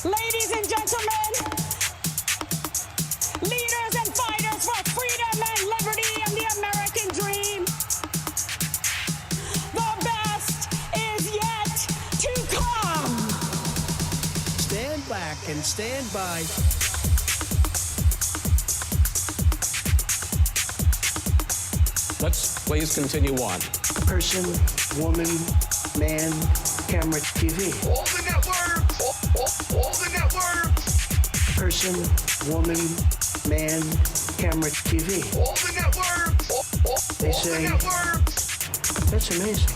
Ladies and gentlemen, leaders and fighters for freedom and liberty and the American dream, the best is yet to come. Stand back and stand by. Let's please continue on. Person, woman, man, camera, TV. All the networks! All the networks! Person, woman, man, camera, TV. All the networks! They say, that's amazing.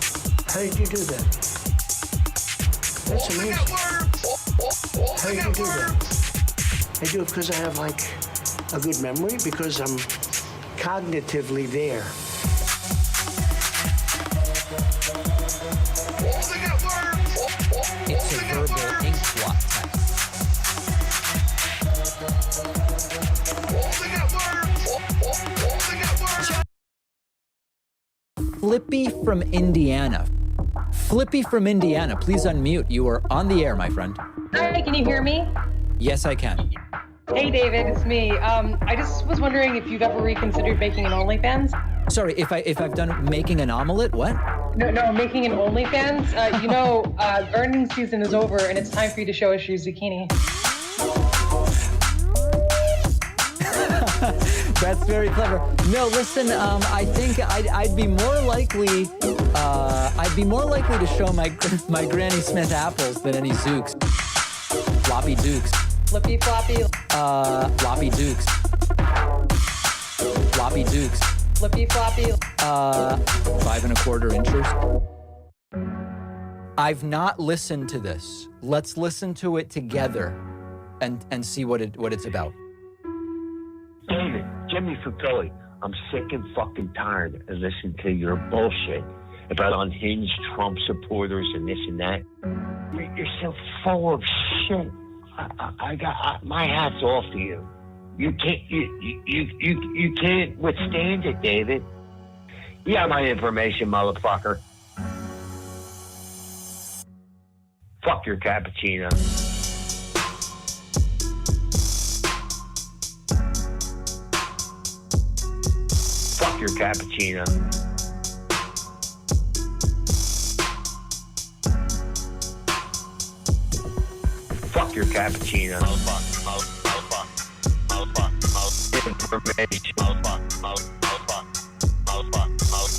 How did you do that? That's amazing. How did you do that? I do it because I have like a good memory, because I'm cognitively there. It's a verbal ink blot test. Flippy from Indiana. Flippy from Indiana, please unmute. You are on the air, my friend. Hi, can you hear me? Yes, I can. Hey, David, it's me. I just was wondering if you've ever reconsidered making an OnlyFans? Sorry, if I've done making an omelet, what? No, making an OnlyFans. Gardening season is over, and it's time for you to show us your zucchini. That's very clever. No, listen. I think I'd be more likely. I'd be more likely to show my Granny Smith apples than any Zooks. Floppy Dukes. Flippy floppy. Floppy Dukes. Floppy Dukes. Flippy floppy. 5 1/4 inches. I've not listened to this. Let's listen to it together, and see what it's about. David, Jimmy from Philly. I'm sick and fucking tired of listening to your bullshit about unhinged Trump supporters and this and that. You're so full of shit. My hat's off to you. You can't withstand it, David. You got my information, motherfucker. Fuck your cappuccino. Fuck your cappuccino. Fuck your cappuccino. Information.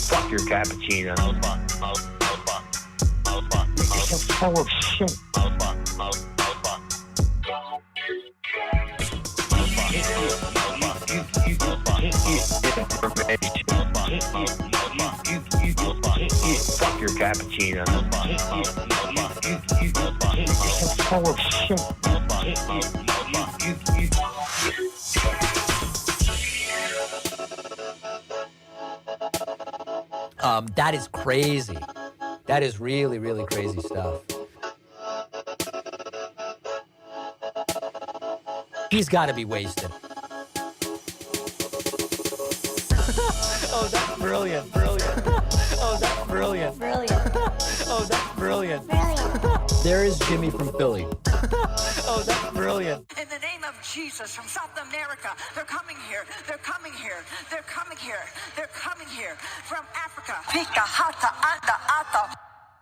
Fuck your cappuccino. You're so full of shit. Fuck your cappuccino. You're so full of shit. That is crazy. That is really, really crazy stuff. He's got to be wasted. Oh, that's brilliant. Oh, that's brilliant. Oh, that's brilliant. There is Jimmy from Philly. Oh, that's brilliant. In the name of Jesus from South America, they're coming here. They're coming here. They're coming here. They're coming here from Africa. Pika hata anda ata.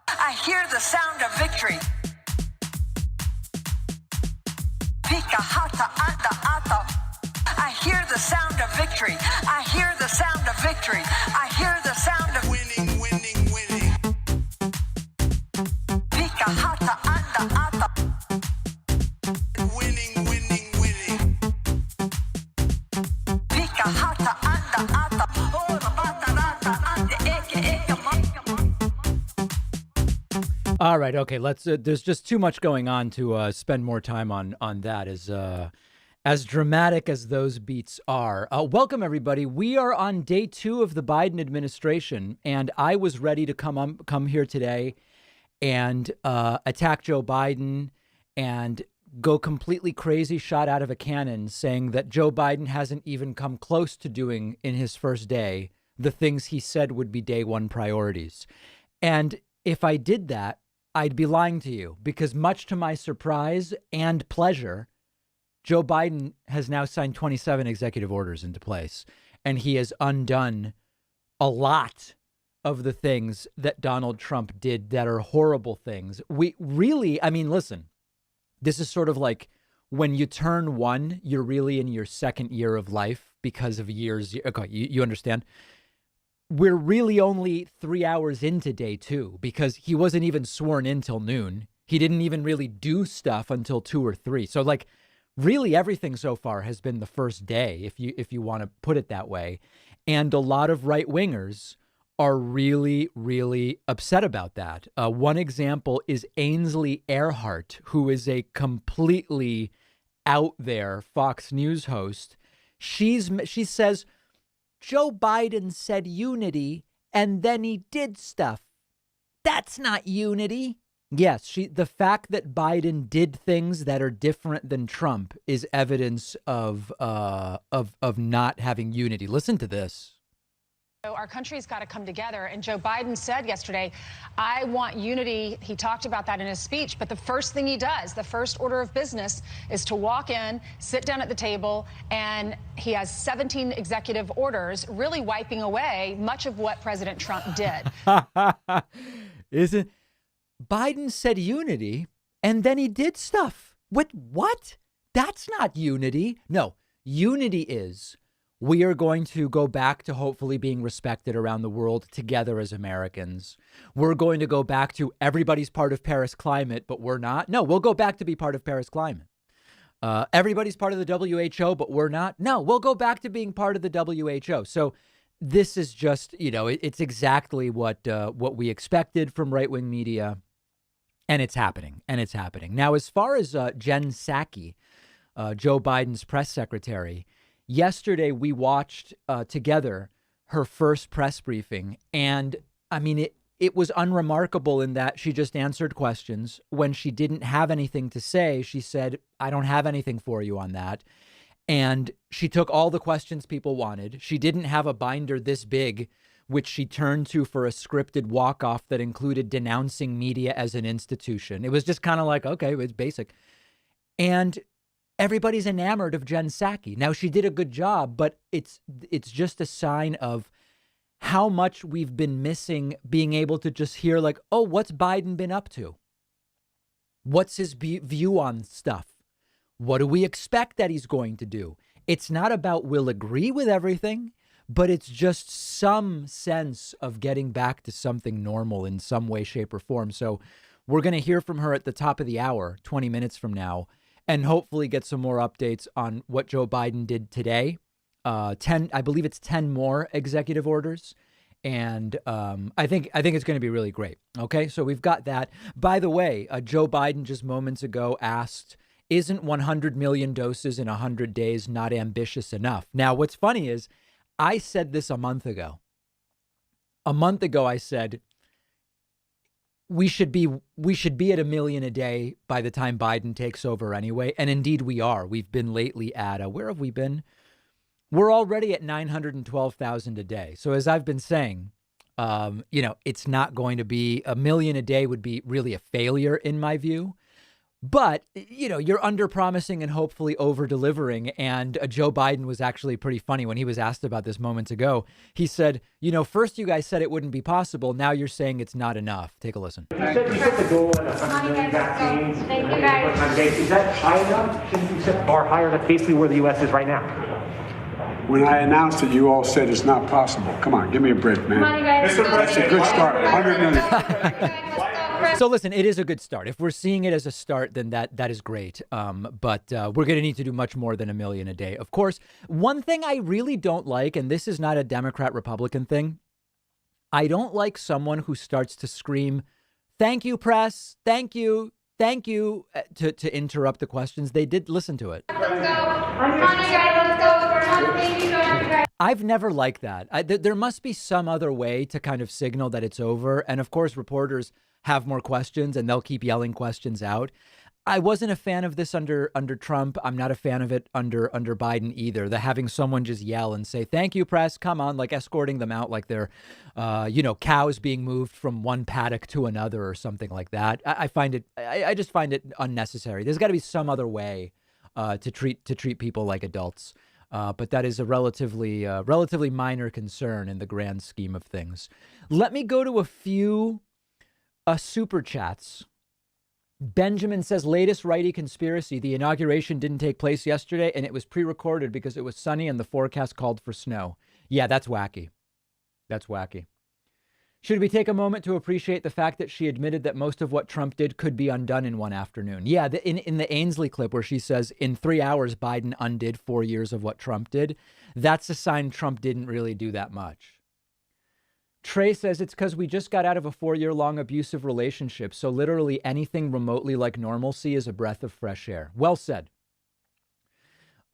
I hear the sound of victory. Pika hata anda ata. I hear the sound of victory. I hear the sound of victory. I hear the sound of winning. Pika hata anda ata. Pika hata anda ata. Oh, the batarata ande eke All right, okay. Let's. There's just too much going on to spend more time on that. As dramatic as those beats are. Welcome, everybody. We are on day 2 of the Biden administration, and I was ready to come here today and attack Joe Biden and go completely crazy, shot out of a cannon, saying that Joe Biden hasn't even come close to doing in his first day the things he said would be day 1 priorities. And if I did that, I'd be lying to you because much to my surprise and pleasure, Joe Biden has now signed 27 executive orders into place, and he has undone a lot of the things that Donald Trump did that are horrible things. We really, I mean, listen, this is sort of like when you turn one, you're really in your second year of life because of years. Okay, you understand? We're really only 3 hours into day 2 because he wasn't even sworn in till noon. He didn't even really do stuff until 2 or 3. So like really everything so far has been the first day, if you want to put it that way. And a lot of right wingers are really, really upset about that. One example is Ainsley Earhart, who is a completely out there Fox News host. She says, Joe Biden said unity and then he did stuff. That's not unity. Yes, the fact that Biden did things that are different than Trump is evidence of not having unity. Listen to this. Our country's got to come together. And Joe Biden said yesterday, I want unity. He talked about that in his speech. But the first thing he does, the first order of business is to walk in, sit down at the table, and he has 17 executive orders, really wiping away much of what President Trump did. Isn't Biden said unity and then he did stuff. What? That's not unity. No, unity is we are going to go back to hopefully being respected around the world together as Americans. We're going to go back to everybody's part of Paris climate, but we're not. No, we'll go back to be part of Paris climate. Everybody's part of the WHO, but we're not. No, we'll go back to being part of the WHO. So this is just, it's exactly what we expected from right-wing media. And it's happening. Now, as far as Jen Psaki, Joe Biden's press secretary, yesterday we watched together her first press briefing. And I mean, it was unremarkable in that she just answered questions. When she didn't have anything to say, she said, I don't have anything for you on that. And she took all the questions people wanted. She didn't have a binder this big, which she turned to for a scripted walk-off that included denouncing media as an institution. It was just kind of like, okay, it's basic. And everybody's enamored of Jen Psaki. Now, she did a good job, but it's just a sign of how much we've been missing being able to just hear like, oh, what's Biden been up to? What's his view on stuff? What do we expect that he's going to do? It's not about we'll agree with everything, but it's just some sense of getting back to something normal in some way, shape, or form. So we're going to hear from her at the top of the hour, 20 minutes from now, and hopefully get some more updates on what Joe Biden did today. 10, I believe it's 10 more executive orders. And I think it's going to be really great. OK, so we've got that. By the way, Joe Biden just moments ago asked, isn't 100 million doses in 100 days not ambitious enough? Now, what's funny is I said this a month ago. A month ago, I said we should be at 1 million a day by the time Biden takes over anyway. And indeed, we are. We've been lately at where have we been? We're already at 912,000 a day. So as I've been saying, it's not going to be 1 million a day would be really a failure in my view. But, you're under promising and hopefully over delivering. And Joe Biden was actually pretty funny when he was asked about this moments ago. He said, first you guys said it wouldn't be possible. Now you're saying it's not enough. Take a listen. You set the goal at 100 million vaccines. Thank you, guys. Is that high enough? Shouldn't you set the bar higher? That's basically where the U.S. is right now. When I announced it, you all said it's not possible. Come on, give me a break, man. Come on, you guys. Mr. President, good start. 100 million. So listen, it is a good start. If we're seeing it as a start, then that is great. But we're going to need to do much more than 1 million a day. Of course, one thing I really don't like, and this is not a Democrat-Republican thing, I don't like someone who starts to scream, thank you, press, thank you, to interrupt the questions. They did listen to it. Let's go. Come on, you guys, let's go. Thank you so much, you guys. I've never liked that. There must be some other way to kind of signal that it's over. And of course, reporters have more questions and they'll keep yelling questions out. I wasn't a fan of this under Trump. I'm not a fan of it under Biden either. The having someone just yell and say, "Thank you, press, come on," like escorting them out like they're, cows being moved from one paddock to another or something like that. I find it. I just find it unnecessary. There's got to be some other way to treat people like adults. But that is a relatively minor concern in the grand scheme of things. Let me go to a few super chats. Benjamin says, latest righty conspiracy. The inauguration didn't take place yesterday, and it was pre-recorded because it was sunny and the forecast called for snow. Yeah, that's wacky. That's wacky. Should we take a moment to appreciate the fact that she admitted that most of what Trump did could be undone in one afternoon? Yeah, in the Ainsley clip where she says in 3 hours, Biden undid 4 years of what Trump did. That's a sign Trump didn't really do that much. Trey says it's because we just got out of a 4-year-long abusive relationship. So literally anything remotely like normalcy is a breath of fresh air. Well said.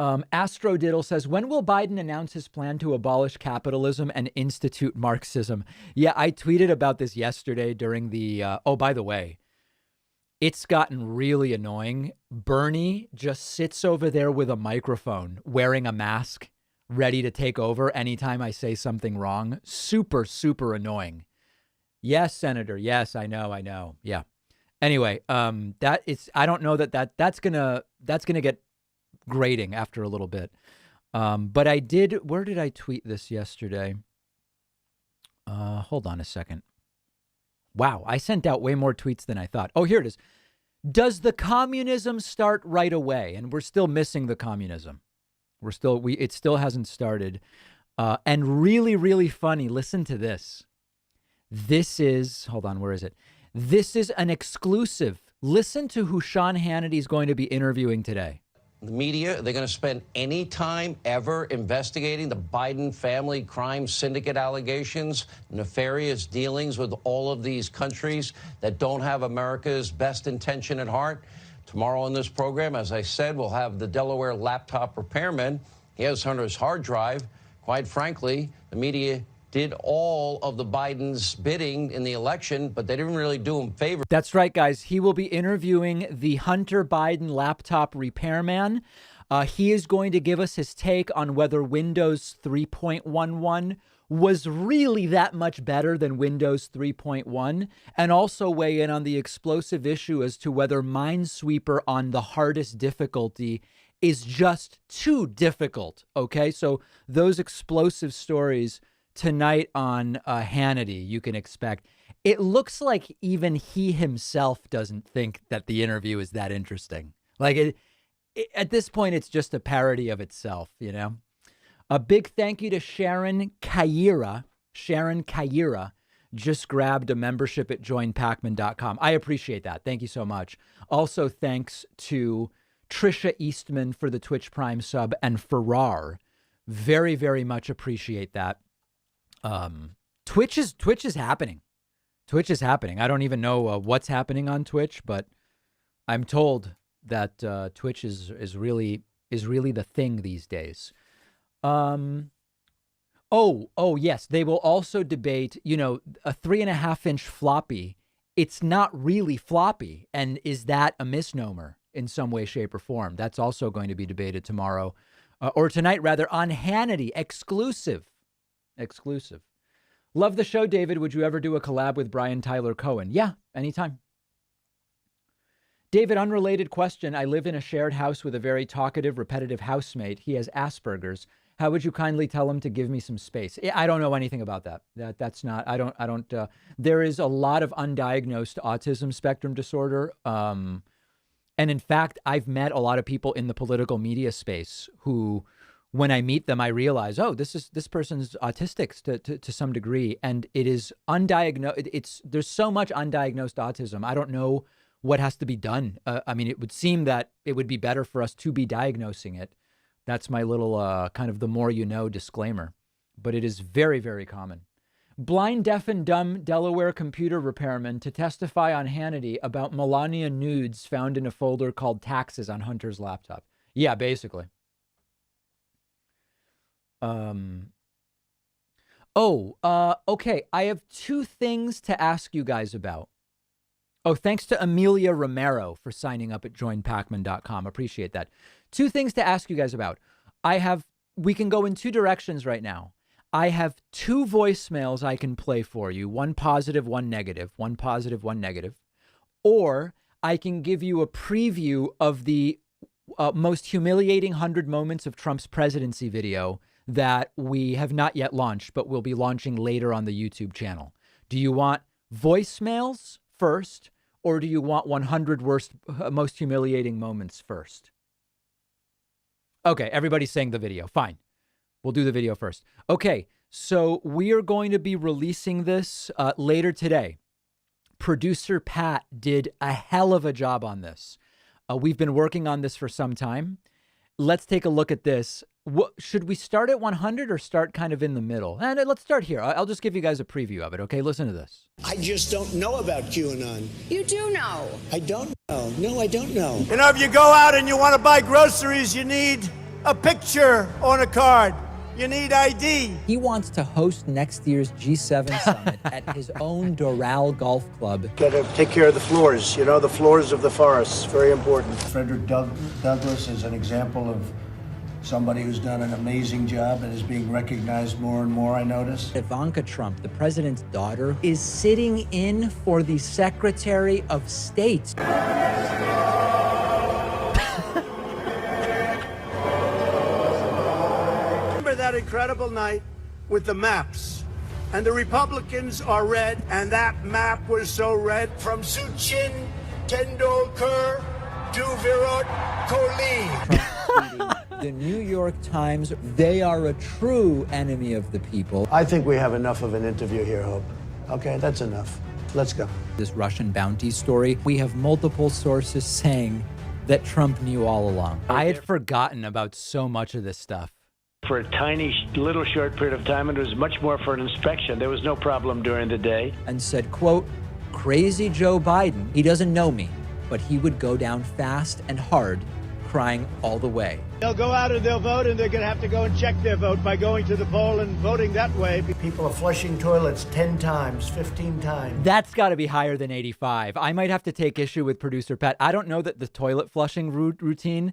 Astro Diddle says, when will Biden announce his plan to abolish capitalism and institute Marxism? Yeah, I tweeted about this yesterday during the, by the way, it's gotten really annoying. Bernie just sits over there with a microphone, wearing a mask, ready to take over anytime I say something wrong. Super, super annoying. Yes, Senator. Yes, I know. Yeah. Anyway, I don't know that's gonna get grating after a little bit. But I did, where did I tweet this yesterday? Hold on a second. Wow, I sent out way more tweets than I thought. Oh, here it is. Does the communism start right away? And we're still missing the communism. It still hasn't started. And really, really funny. Listen to this. Hold on, where is it? This is an exclusive. Listen to who Sean Hannity is going to be interviewing today. The media, they're going to spend any time ever investigating the Biden family crime syndicate allegations, nefarious dealings with all of these countries that don't have America's best intention at heart. Tomorrow on this program, as I said, we'll have the Delaware laptop repairman. He has Hunter's hard drive. Quite frankly, the media did all of the Biden's bidding in the election, but they didn't really do him favors. That's right, guys. He will be interviewing the Hunter Biden laptop repairman. He is going to give us his take on whether Windows 3.11 was really that much better than Windows 3.1, and also weigh in on the explosive issue as to whether Minesweeper on the hardest difficulty is just too difficult. Okay, so those explosive stories tonight on Hannity, you can expect. It looks like even he himself doesn't think that the interview is that interesting. Like at this point, it's just a parody of itself, you know? A big thank you to Sharon Kaira. Sharon Kaira just grabbed a membership at joinpacman.com. I appreciate that. Thank you so much. Also, thanks to Trisha Eastman for the Twitch Prime sub and Farrar. Very, very much appreciate that. Twitch is happening. Twitch is happening. I don't even know what's happening on Twitch, but I'm told that Twitch is really the thing these days. Oh yes, they will also debate, a 3.5-inch floppy. It's not really floppy, and is that a misnomer in some way, shape, or form? That's also going to be debated tomorrow, or tonight rather, on Hannity. Exclusive. Love the show, David. Would you ever do a collab with Brian Tyler Cohen? Yeah, anytime. David, unrelated question. I live in a shared house with a very talkative, repetitive housemate. He has Asperger's. How would you kindly tell him to give me some space? I don't know anything about that. That's not, I don't, there is a lot of undiagnosed autism spectrum disorder. And in fact, I've met a lot of people in the political media space who, when I meet them, I realize, this person's autistic to some degree, and it is undiagnosed. There's so much undiagnosed autism. I don't know what has to be done. I mean, it would seem that it would be better for us to be diagnosing it. That's my little kind of the more you know disclaimer, but it is very, very common. Blind, deaf, and dumb Delaware computer repairman to testify on Hannity about Melania nudes found in a folder called taxes on Hunter's laptop. Yeah, basically. Okay. I have two things to ask you guys about. Oh, thanks to Amelia Romero for signing up at joinpacman.com. Appreciate that. 2 things to ask you guys about. We can go in 2 directions right now. I have 2 voicemails I can play for you. 1 positive, 1 negative. 1 positive, 1 negative. Or I can give you a preview of the most humiliating 100 moments of Trump's presidency video that we have not yet launched, but we'll be launching later on the YouTube channel. Do you want voicemails first, or do you want 100 most humiliating moments first? Okay, everybody's saying the video. Fine. We'll do the video first. Okay, so we are going to be releasing this later today. Producer Pat did a hell of a job on this. We've been working on this for some time. Let's take a look at this. Should we start at 100 or start kind of in the middle? And let's start here. I'll just give you guys a preview of it, okay? Listen to this. I just don't know about QAnon. You do know. I don't know. No, I don't know. You know, if you go out and you want to buy groceries, you need a picture on a card. You need ID. He wants to host next year's G7 summit at his own Doral Golf Club. Got to take care of the floors, you know, the floors of the forests. Very important. Frederick Douglass is an example of somebody who's done an amazing job and is being recognized more and more, I notice. Ivanka Trump, the president's daughter, is sitting in for the Secretary of State. That incredible night with the maps, and the Republicans are red, and that map was so red from Sachin Tendulkar to Virat Kohli. The New York Times, they are a true enemy of the people. I think we have enough of an interview here, Hope. Okay, that's enough. Let's go. This Russian bounty story, we have multiple sources saying that Trump knew all along. I had forgotten about so much of this stuff. For a tiny, little short period of time, it was much more for an inspection. There was no problem during the day. And said, quote, crazy Joe Biden, he doesn't know me, but he would go down fast and hard, crying all the way. They'll go out and they'll vote, and they're going to have to go and check their vote by going to the poll and voting that way. People are flushing toilets 10 times, 15 times. That's got to be higher than 85. I might have to take issue with producer Pat. I don't know that the toilet flushing routine,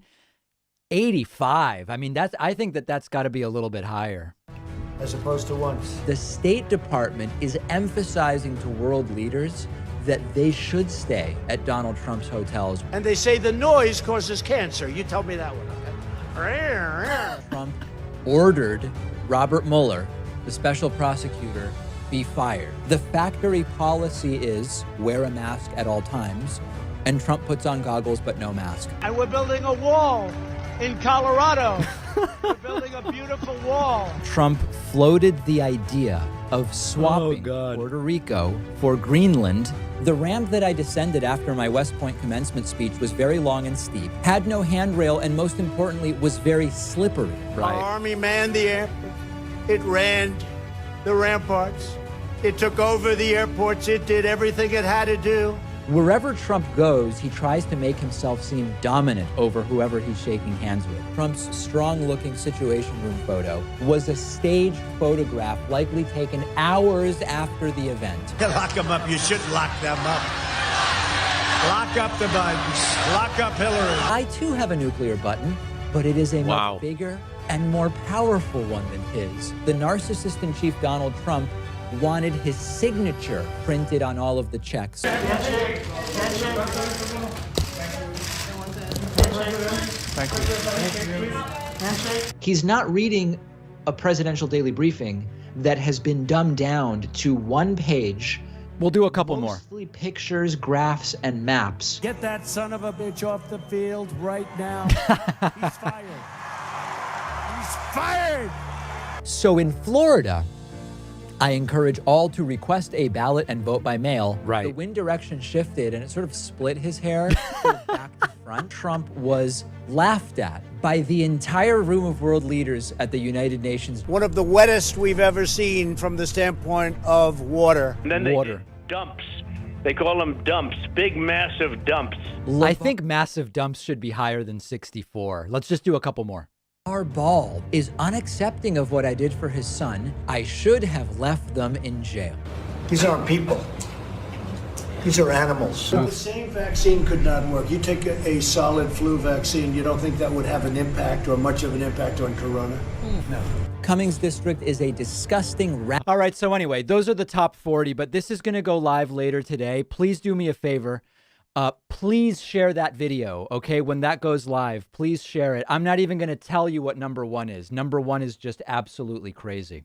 85. I mean, I think that's got to be a little bit higher. As opposed to once. The State Department is emphasizing to world leaders that they should stay at Donald Trump's hotels. And they say the noise causes cancer. You tell me that one, okay? Trump ordered Robert Mueller, the special prosecutor, be fired. The factory policy is wear a mask at all times, and Trump puts on goggles but no mask. And we're building a wall in Colorado. We're building a beautiful wall. Trump floated the idea of swapping Puerto Rico for Greenland. The ramp that I descended after my West Point commencement speech was very long and steep, had no handrail, and most importantly, was very slippery. Our army manned the air. It ran the ramparts. It took over the airports. It did everything it had to do. Wherever Trump goes, he tries to make himself seem dominant over whoever he's shaking hands with. Trump's strong-looking Situation Room photo was a staged photograph likely taken hours after the event. Lock them up. You shouldn't lock them up. Lock up the Bidens. Lock up Hillary. I, too, have a nuclear button, but it is a much bigger and more powerful one than his. The narcissist-in-chief Donald Trump wanted his signature printed on all of the checks. Thank you. He's not reading a presidential daily briefing that has been dumbed down to one page. We'll do a couple more. Mostly pictures, graphs, and maps. Get that son of a bitch off the field right now. He's fired. He's fired. So in Florida, I encourage all to request a ballot and vote by mail. Right. The wind direction shifted and it sort of split his hair back to front. Trump was laughed at by the entire room of world leaders at the United Nations. One of the wettest we've ever seen from the standpoint of water. And then water. Dumps. They call them dumps. Big, massive dumps. I think massive dumps should be higher than 64. Let's just do a couple more. Our ball is unaccepting of what I did for his son. I should have left them in jail. These aren't people. These are animals. The same vaccine could not work. You take a solid flu vaccine, you don't think that would have an impact or much of an impact on corona? No. Cummings District is a disgusting All right, so anyway, those are the top 40, but this is going to go live later today. Please do me a favor. Please share that video, okay? When that goes live, please share it. I'm not even going to tell you what number 1 is. Number 1 is just absolutely crazy.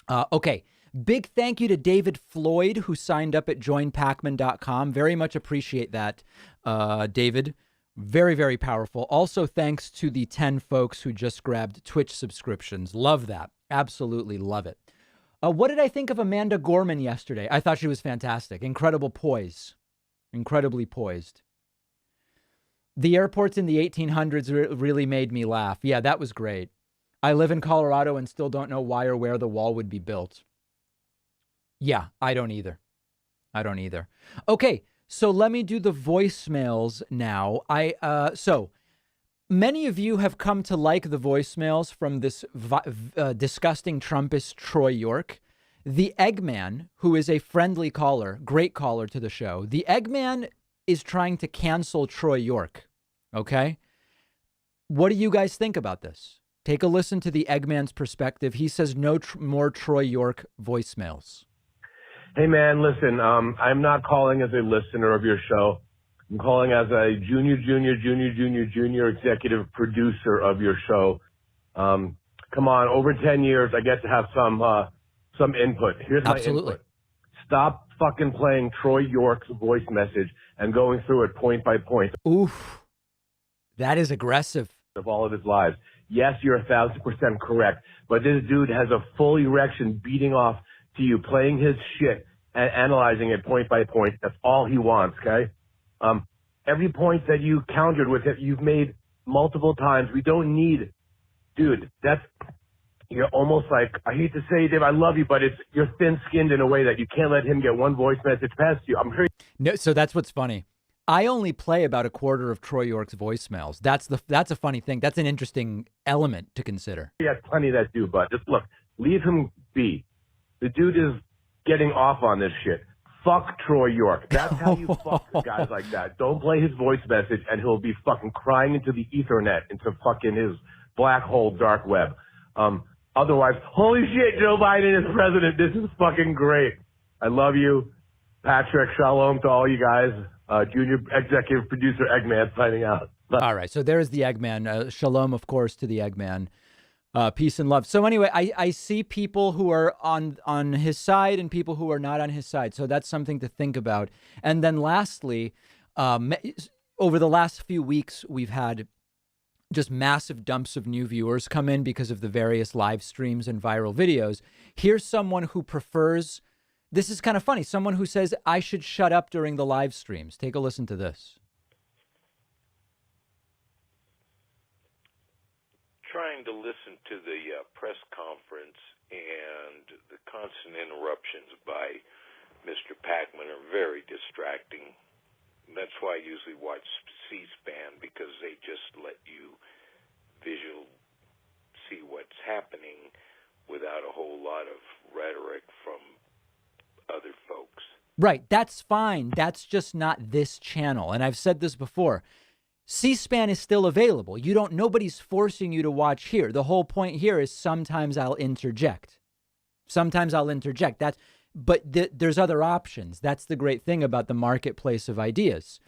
Okay, big thank you to David Floyd, who signed up at joinpacman.com. Very much appreciate that, David. Very, very powerful. Also, thanks to the 10 folks who just grabbed Twitch subscriptions. Love that. Absolutely love it. What did I think of Amanda Gorman yesterday? I thought she was fantastic. Incredible poise. Incredibly poised. The airports in the 1800s really made me laugh. Yeah, that was great. I live in Colorado and still don't know why or where the wall would be built. Yeah, I don't either. I don't either. Okay, so let me do the voicemails now. So many of you have come to like the voicemails from this disgusting Trumpist Troy York. The Eggman, who is a friendly caller, great caller to the show. The Eggman is trying to cancel Troy York. Okay? What do you guys think about this? Take a listen to the Eggman's perspective. He says no more Troy York voicemails. Hey, man, listen, I'm not calling as a listener of your show. I'm calling as a junior executive producer of your show. Come on, over 10 years, I get to have some input. Here's my input. Stop fucking playing Troy York's voice message and going through it point by point. Oof. That is aggressive. Of all of his lives. Yes, you're 1,000% correct. But this dude has a full erection beating off to you, playing his shit and analyzing it point by point. That's all he wants, okay? Every point that you countered with it, you've made multiple times. We don't need, dude, you're almost like, I hate to say it, Dave, I love you, but you're thin-skinned in a way that you can't let him get one voice message past you. I'm sure. No, so that's what's funny. I only play about a quarter of Troy York's voicemails. That's a funny thing. That's an interesting element to consider. He has plenty that do, but just look, leave him be. The dude is getting off on this shit. Fuck Troy York. That's how you fuck guys like that. Don't play his voice message and he'll be fucking crying into the Ethernet, into fucking his black hole dark web. Otherwise, holy shit, Joe Biden is president. This is fucking great. I love you. Patrick, shalom to all you guys. Junior executive producer Eggman signing out. All right. So there's the Eggman. Shalom, of course, to the Eggman. Peace and love. So anyway, I see people who are on his side and people who are not on his side. So that's something to think about. And then lastly, over the last few weeks, we've had just massive dumps of new viewers come in because of the various live streams and viral videos. Here's someone who prefers, this is kind of funny, someone who says I should shut up during the live streams. Take a listen to this. Trying to listen to the press conference and the constant interruptions by Mr. Pacman are very distracting. That's why I usually watch C-SPAN, because they just let you see what's happening without a whole lot of rhetoric from other folks. Right. That's fine. That's just not this channel. And I've said this before. C-SPAN is still available. Nobody's forcing you to watch here. The whole point here is sometimes I'll interject. But there's other options. That's the great thing about the marketplace of ideas.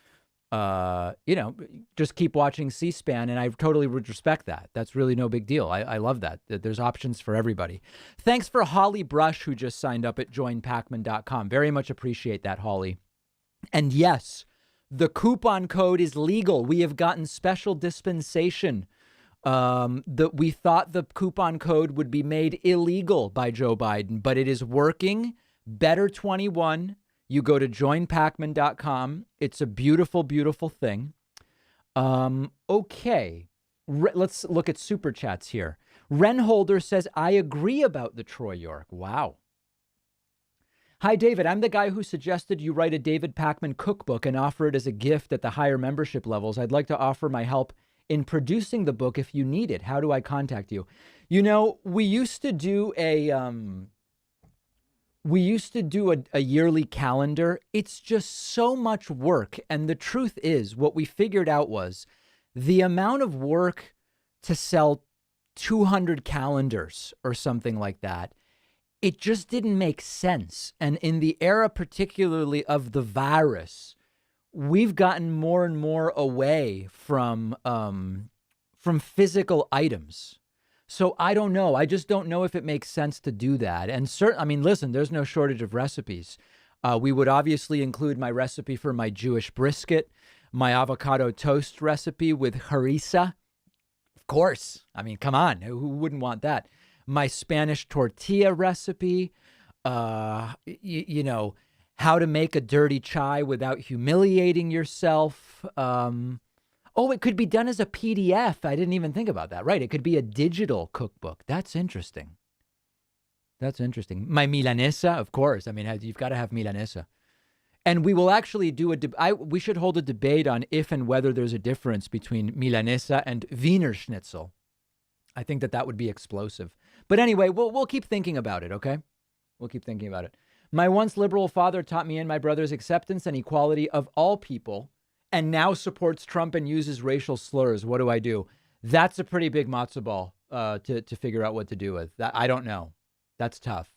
Just keep watching C-SPAN, and I totally would respect that. That's really no big deal. I love that there's options for everybody. Thanks for Holly Brush, who just signed up at joinpacman.com. Very much appreciate that, Holly. And yes, the coupon code is legal. We have gotten special dispensation. We thought the coupon code would be made illegal by Joe Biden, but it is working. Better 21. You go to joinpacman.com. It's a beautiful, beautiful thing. Okay. Let's look at super chats here. Renholder says, I agree about the Troy York. Wow. Hi, David. I'm the guy who suggested you write a David Pacman cookbook and offer it as a gift at the higher membership levels. I'd like to offer my help in producing the book if you need it. How do I contact you? We used to do We used to do a yearly calendar. It's just so much work. And the truth is, what we figured out was the amount of work to sell 200 calendars or something like that, it just didn't make sense. And in the era, particularly of the virus, we've gotten more and more away from physical items. So I don't know. I just don't know if it makes sense to do that. And I mean, listen, there's no shortage of recipes. We would obviously include my recipe for my Jewish brisket, my avocado toast recipe with harissa. Of course. I mean, come on. Who wouldn't want that? My Spanish tortilla recipe, you know, how to make a dirty chai without humiliating yourself. Oh, it could be done as a PDF. I didn't even think about that. Right. It could be a digital cookbook. That's interesting. That's interesting. My milanesa, of course. I mean, you've got to have milanesa. And we will actually do we should hold a debate on if and whether there's a difference between milanesa and Wiener Schnitzel. I think that would be explosive. But anyway, we'll keep thinking about it, okay? We'll keep thinking about it. My once liberal father taught me and my brother's acceptance and equality of all people, and now supports Trump and uses racial slurs. What do I do? That's a pretty big matzo ball to figure out what to do with. That I don't know. That's tough.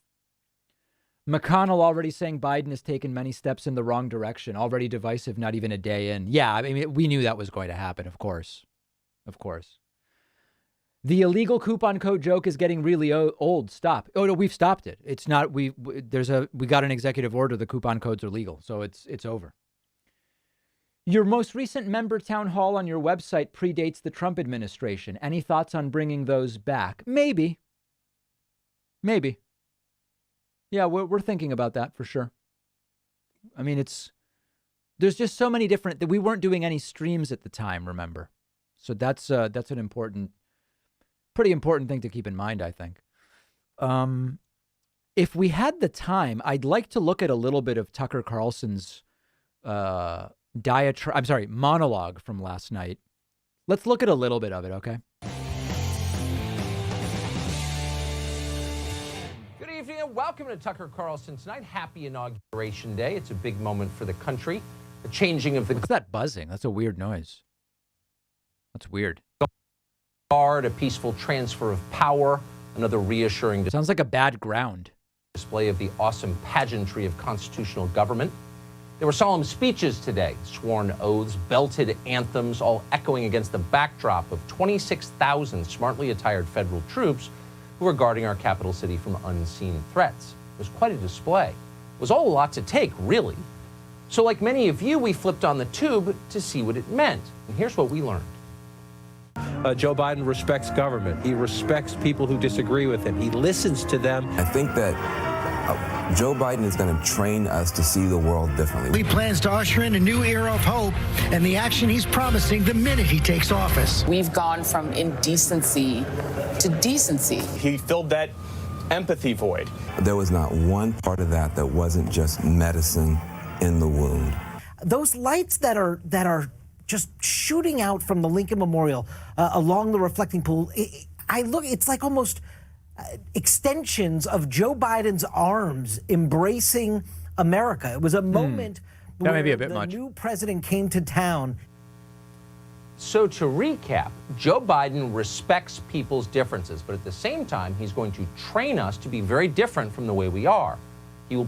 McConnell already saying Biden has taken many steps in the wrong direction. Already divisive, not even a day in. Yeah, I mean, we knew that was going to happen, of course. Of course. The illegal coupon code joke is getting really old. Stop. Oh, no, we've stopped it. It's not, we got an executive order. The coupon codes are legal. So it's over. Your most recent member town hall on your website predates the Trump administration. Any thoughts on bringing those back? Maybe. Yeah, we're thinking about that for sure. I mean, there's just so many different that we weren't doing any streams at the time, remember? So that's an pretty important thing to keep in mind, I think. If we had the time, I'd like to look at a little bit of Tucker Carlson's monologue from last night. Let's look at a little bit of it, okay? Good evening and welcome to Tucker Carlson Tonight. Happy Inauguration Day. It's a big moment for the country. The changing of the... What's that buzzing? That's a weird noise. That's weird. Guard, a peaceful transfer of power, another reassuring... Sounds like a bad ground. ...display of the awesome pageantry of constitutional government. There were solemn speeches today, sworn oaths, belted anthems, all echoing against the backdrop of 26,000 smartly attired federal troops who were guarding our capital city from unseen threats. It was quite a display. It was all a lot to take, really. So like many of you, we flipped on the tube to see what it meant. And here's what we learned. Joe Biden respects government. He respects people who disagree with him. He listens to them. I think that Joe Biden is going to train us to see the world differently. He plans to usher in a new era of hope and the action he's promising the minute he takes office. We've gone from indecency to decency. He filled that empathy void. There was not one part of that wasn't just medicine in the wound. Those lights that are just shooting out from the Lincoln Memorial along the reflecting pool, it's like almost extensions of Joe Biden's arms embracing America. It was a moment that may be a bit the much. New president came to town. So to recap, Joe Biden respects people's differences, but at the same time, he's going to train us to be very different from the way we are.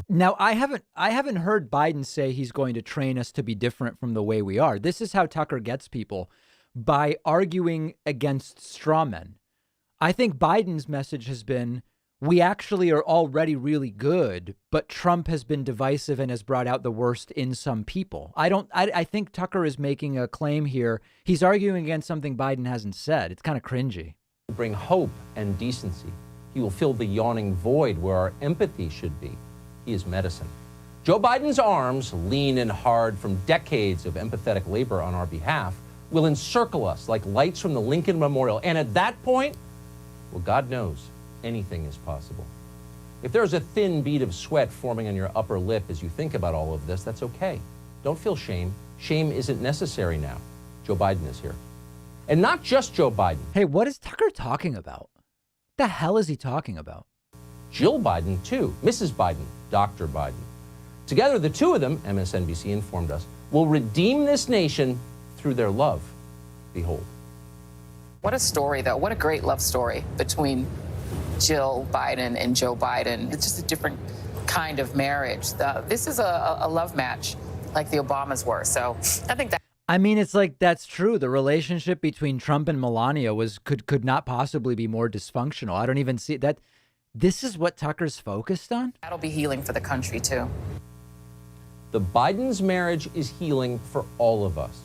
Now, I haven't heard Biden say he's going to train us to be different from the way we are. This is how Tucker gets people, by arguing against straw men. I think Biden's message has been, we actually are already really good, but Trump has been divisive and has brought out the worst in some people. I think Tucker is making a claim here. He's arguing against something Biden hasn't said. It's kind of cringy. Bring hope and decency. He will fill the yawning void where our empathy should be. He is medicine. Joe Biden's arms, lean and hard from decades of empathetic labor on our behalf, will encircle us like lights from the Lincoln Memorial. And at that point, well, God knows, anything is possible. If there's a thin bead of sweat forming on your upper lip as you think about all of this, that's okay. Don't feel shame. Shame isn't necessary now. Joe Biden is here. And not just Joe Biden. Hey, what is Tucker talking about? What the hell is he talking about? Jill Biden, too, Mrs. Biden, Dr. Biden. Together, the two of them, MSNBC informed us, will redeem this nation through their love. Behold. What a story, though. What a great love story between Jill Biden and Joe Biden. It's just a different kind of marriage. This is a love match like the Obamas were. So I think that. I mean, it's like, that's true. The relationship between Trump and Melania could not possibly be more dysfunctional. I don't even see that. This is what Tucker's focused on? That'll be healing for the country, too. The Biden's marriage is healing for all of us.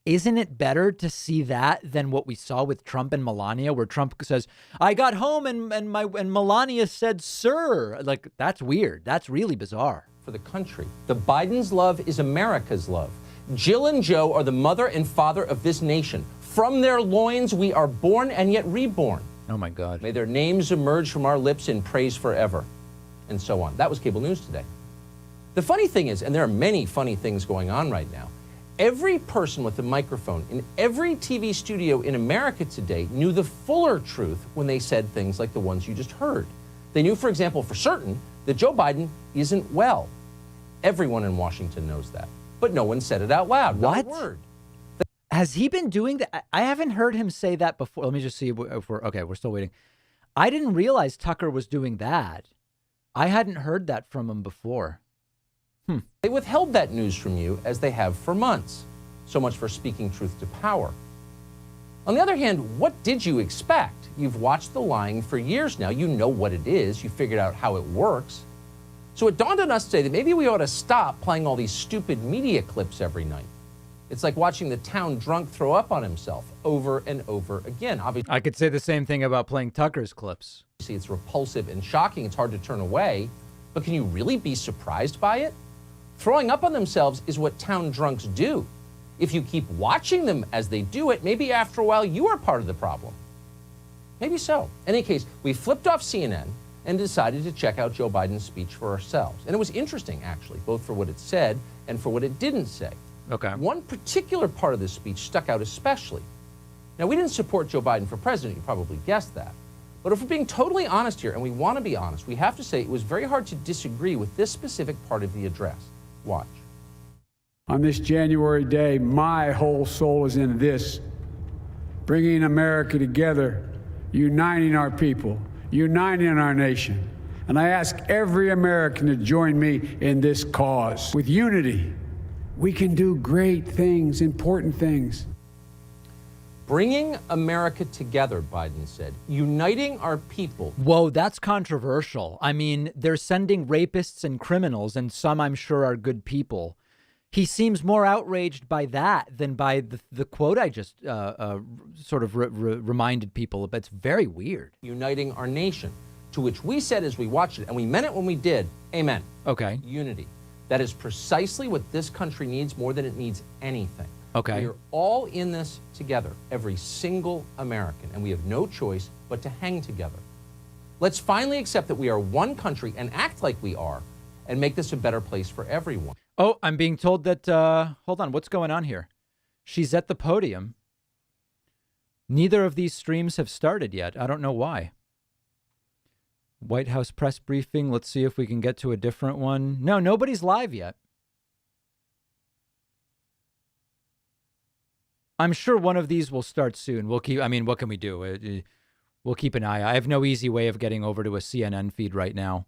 Isn't it better to see that than what we saw with Trump and Melania, where Trump says, I got home and Melania said, sir? Like, that's weird. That's really bizarre. For the country. The Biden's love is America's love. Jill and Joe are the mother and father of this nation. From their loins, we are born and yet reborn. Oh, my God. May their names emerge from our lips in praise forever, and so on. That was Cable News today. The funny thing is, and there are many funny things going on right now, every person with a microphone in every TV studio in America today knew the fuller truth when they said things like the ones you just heard. They knew, for example, for certain, that Joe Biden isn't well. Everyone in Washington knows that, but no one said it out loud. What? Not a word. Has he been doing that? I haven't heard him say that before. Let me just see if we're still waiting. I didn't realize Tucker was doing that. I hadn't heard that from him before. They withheld that news from you as they have for months. So much for speaking truth to power. On the other hand, what did you expect? You've watched the lying for years now. You know what it is. You figured out how it works. So it dawned on us today that maybe we ought to stop playing all these stupid media clips every night. It's like watching the town drunk throw up on himself over and over again. Obviously, I could say the same thing about playing Tucker's clips. It's repulsive and shocking. It's hard to turn away. But can you really be surprised by it? Throwing up on themselves is what town drunks do. If you keep watching them as they do it, maybe after a while you are part of the problem. Maybe so. In any case, we flipped off CNN and decided to check out Joe Biden's speech for ourselves. And it was interesting, actually, both for what it said and for what it didn't say. Okay. One particular part of this speech stuck out especially. Now, we didn't support Joe Biden for president. You probably guessed that. But if we're being totally honest here, and we want to be honest, we have to say it was very hard to disagree with this specific part of the address. Watch. On this January day, my whole soul is in this, bringing America together, uniting our people, uniting our nation. And I ask every American to join me in this cause. With unity, we can do great things, important things. Bringing America together, Biden said, uniting our people. Whoa, that's controversial. I mean, they're sending rapists and criminals, and some I'm sure are good people. He seems more outraged by that than by the quote I just sort of reminded people of. It's very weird. Uniting our nation, to which we said as we watched it, and we meant it when we did, amen. Okay. Unity. That is precisely what this country needs more than it needs anything. Okay. We're all in this together, every single American, and we have no choice but to hang together. Let's finally accept that we are one country and act like we are and make this a better place for everyone. Oh, I'm being told that, hold on, what's going on here? She's at the podium. Neither of these streams have started yet. I don't know why. White House press briefing. Let's see if we can get to a different one. No, nobody's live yet. I'm sure one of these will start soon. We'll keep, I mean, what can we do? We'll keep an eye. I have no easy way of getting over to a CNN feed right now.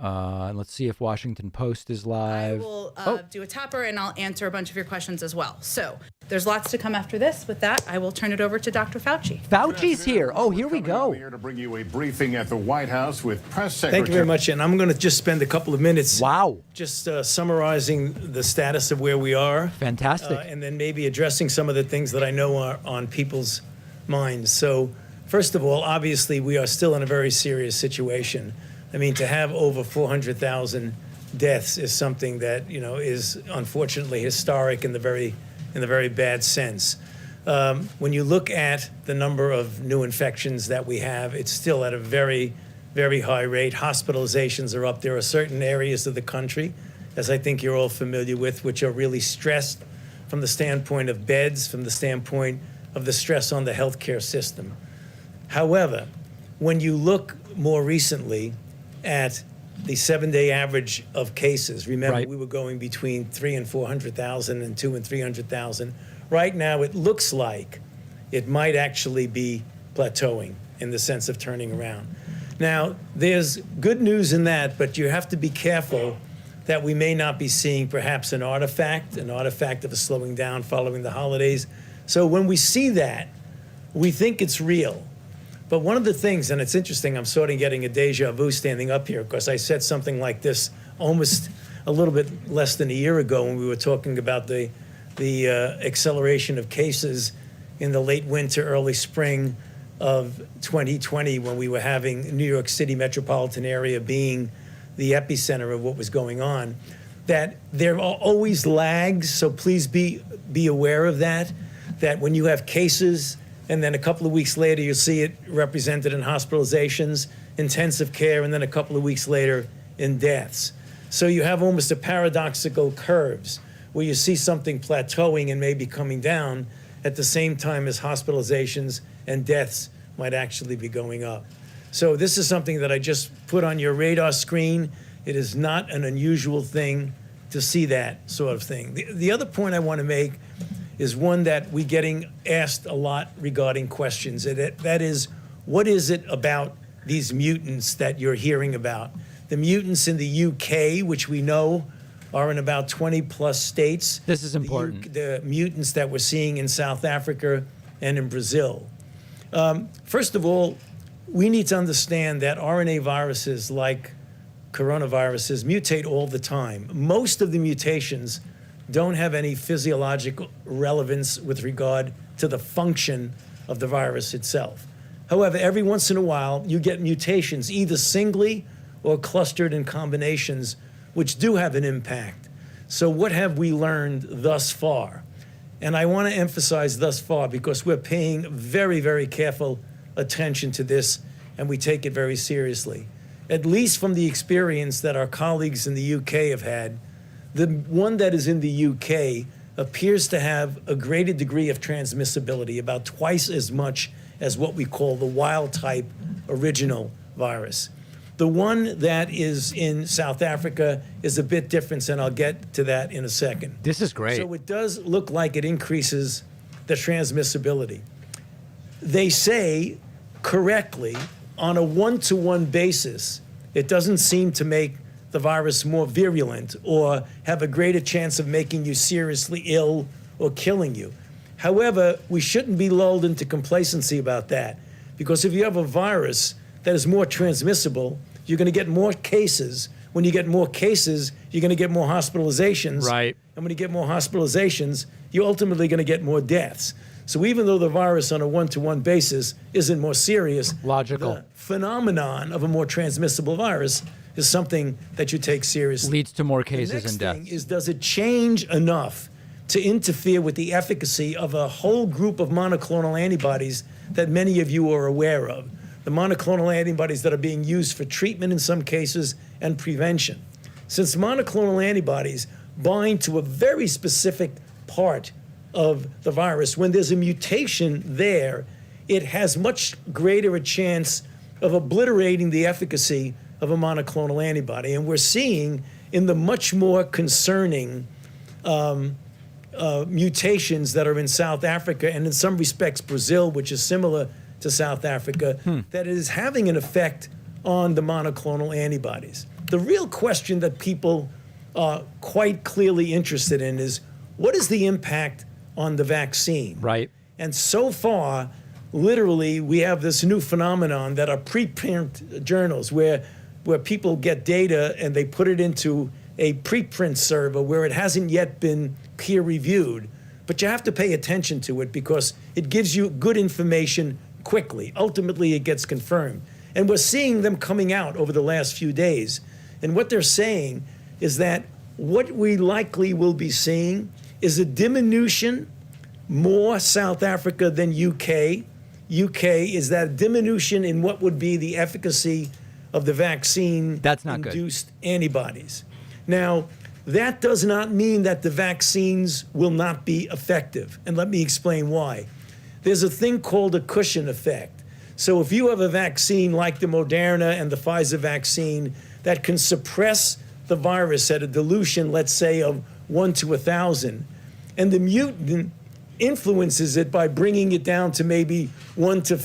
Let's see if Washington Post is live. I will do a topper and I'll answer a bunch of your questions as well. So there's lots to come after this. With that, I will turn it over to Dr. Fauci. Fauci's here. Oh, here we go. Here to bring you a briefing at the White House with Press Secretary. Thank you very much. And I'm going to just spend a couple of minutes. Wow. Just summarizing the status of where we are. Fantastic. And then maybe addressing some of the things that I know are on people's minds. So first of all, obviously, we are still in a very serious situation. I mean, to have over 400,000 deaths is something that, you know, is unfortunately historic in the very bad sense. When you look at the number of new infections that we have, it's still at a very, very high rate. Hospitalizations are up. There are certain areas of the country, as I think you're all familiar with, which are really stressed from the standpoint of beds, from the standpoint of the stress on the healthcare system. However, when you look more recently at the 7-day average of cases. Remember, Right. we were going between 300,000 and 400,000 and 200,000 and 300,000. Right now, it looks like it might actually be plateauing in the sense of turning around. Now, there's good news in that, but you have to be careful that we may not be seeing perhaps an artifact of a slowing down following the holidays. So when we see that, we think it's real. But one of the things, and it's interesting, I'm sort of getting a deja vu standing up here because I said something like this almost a little bit less than a year ago when we were talking about the acceleration of cases in the late winter, early spring of 2020 when we were having New York City metropolitan area being the epicenter of what was going on, that there are always lags, so please be aware of that when you have cases and then a couple of weeks later you'll see it represented in hospitalizations, intensive care, and then a couple of weeks later in deaths. So you have almost a paradoxical curves where you see something plateauing and maybe coming down at the same time as hospitalizations and deaths might actually be going up. So this is something that I just put on your radar screen. It is not an unusual thing to see that sort of thing. The other point I want to make is one that we're getting asked a lot regarding questions. That is, what is it about these mutants that you're hearing about? The mutants in the UK, which we know are in about 20 plus states. This is important. The mutants that we're seeing in South Africa and in Brazil. First of all, we need to understand that RNA viruses like coronaviruses mutate all the time. Most of the mutations don't have any physiological relevance with regard to the function of the virus itself. However, every once in a while, you get mutations, either singly or clustered in combinations, which do have an impact. So what have we learned thus far? And I want to emphasize thus far because we're paying very, very careful attention to this and we take it very seriously. At least from the experience that our colleagues in the UK have had, the one that is in the UK appears to have a greater degree of transmissibility, about twice as much as what we call the wild type original virus. The one that is in South Africa is a bit different, and I'll get to that in a second. This is great. So it does look like it increases the transmissibility. They say correctly, on a one-to-one basis, it doesn't seem to make the virus more virulent or have a greater chance of making you seriously ill or killing you. However, we shouldn't be lulled into complacency about that, because if you have a virus that is more transmissible, you're going to get more cases. When you get more cases, you're going to get more hospitalizations. Right. And when you get more hospitalizations, you're ultimately going to get more deaths. So even though the virus on a one-to-one basis isn't more serious, logical, the phenomenon of a more transmissible virus is something that you take seriously. Leads to more cases and deaths. The next thing is, does it change enough to interfere with the efficacy of a whole group of monoclonal antibodies that many of you are aware of? The monoclonal antibodies that are being used for treatment in some cases and prevention. Since monoclonal antibodies bind to a very specific part of the virus, when there's a mutation there, it has much greater a chance of obliterating the efficacy of a monoclonal antibody. And we're seeing in the much more concerning mutations that are in South Africa and in some respects Brazil, which is similar to South Africa, that it is having an effect on the monoclonal antibodies. The real question that people are quite clearly interested in is, what is the impact on the vaccine? Right. And so far, literally, we have this new phenomenon that are preprint journals where people get data and they put it into a preprint server where it hasn't yet been peer reviewed. But you have to pay attention to it because it gives you good information quickly. Ultimately, it gets confirmed. And we're seeing them coming out over the last few days. And what they're saying is that what we likely will be seeing is a diminution, more South Africa than UK. UK is that diminution in what would be the efficacy of the vaccine induced antibodies. Now, that does not mean that the vaccines will not be effective. And let me explain why. There's a thing called a cushion effect. So if you have a vaccine like the Moderna and the Pfizer vaccine that can suppress the virus at a dilution, let's say, of 1 to 1,000, and the mutant influences it by bringing it down to maybe 1 to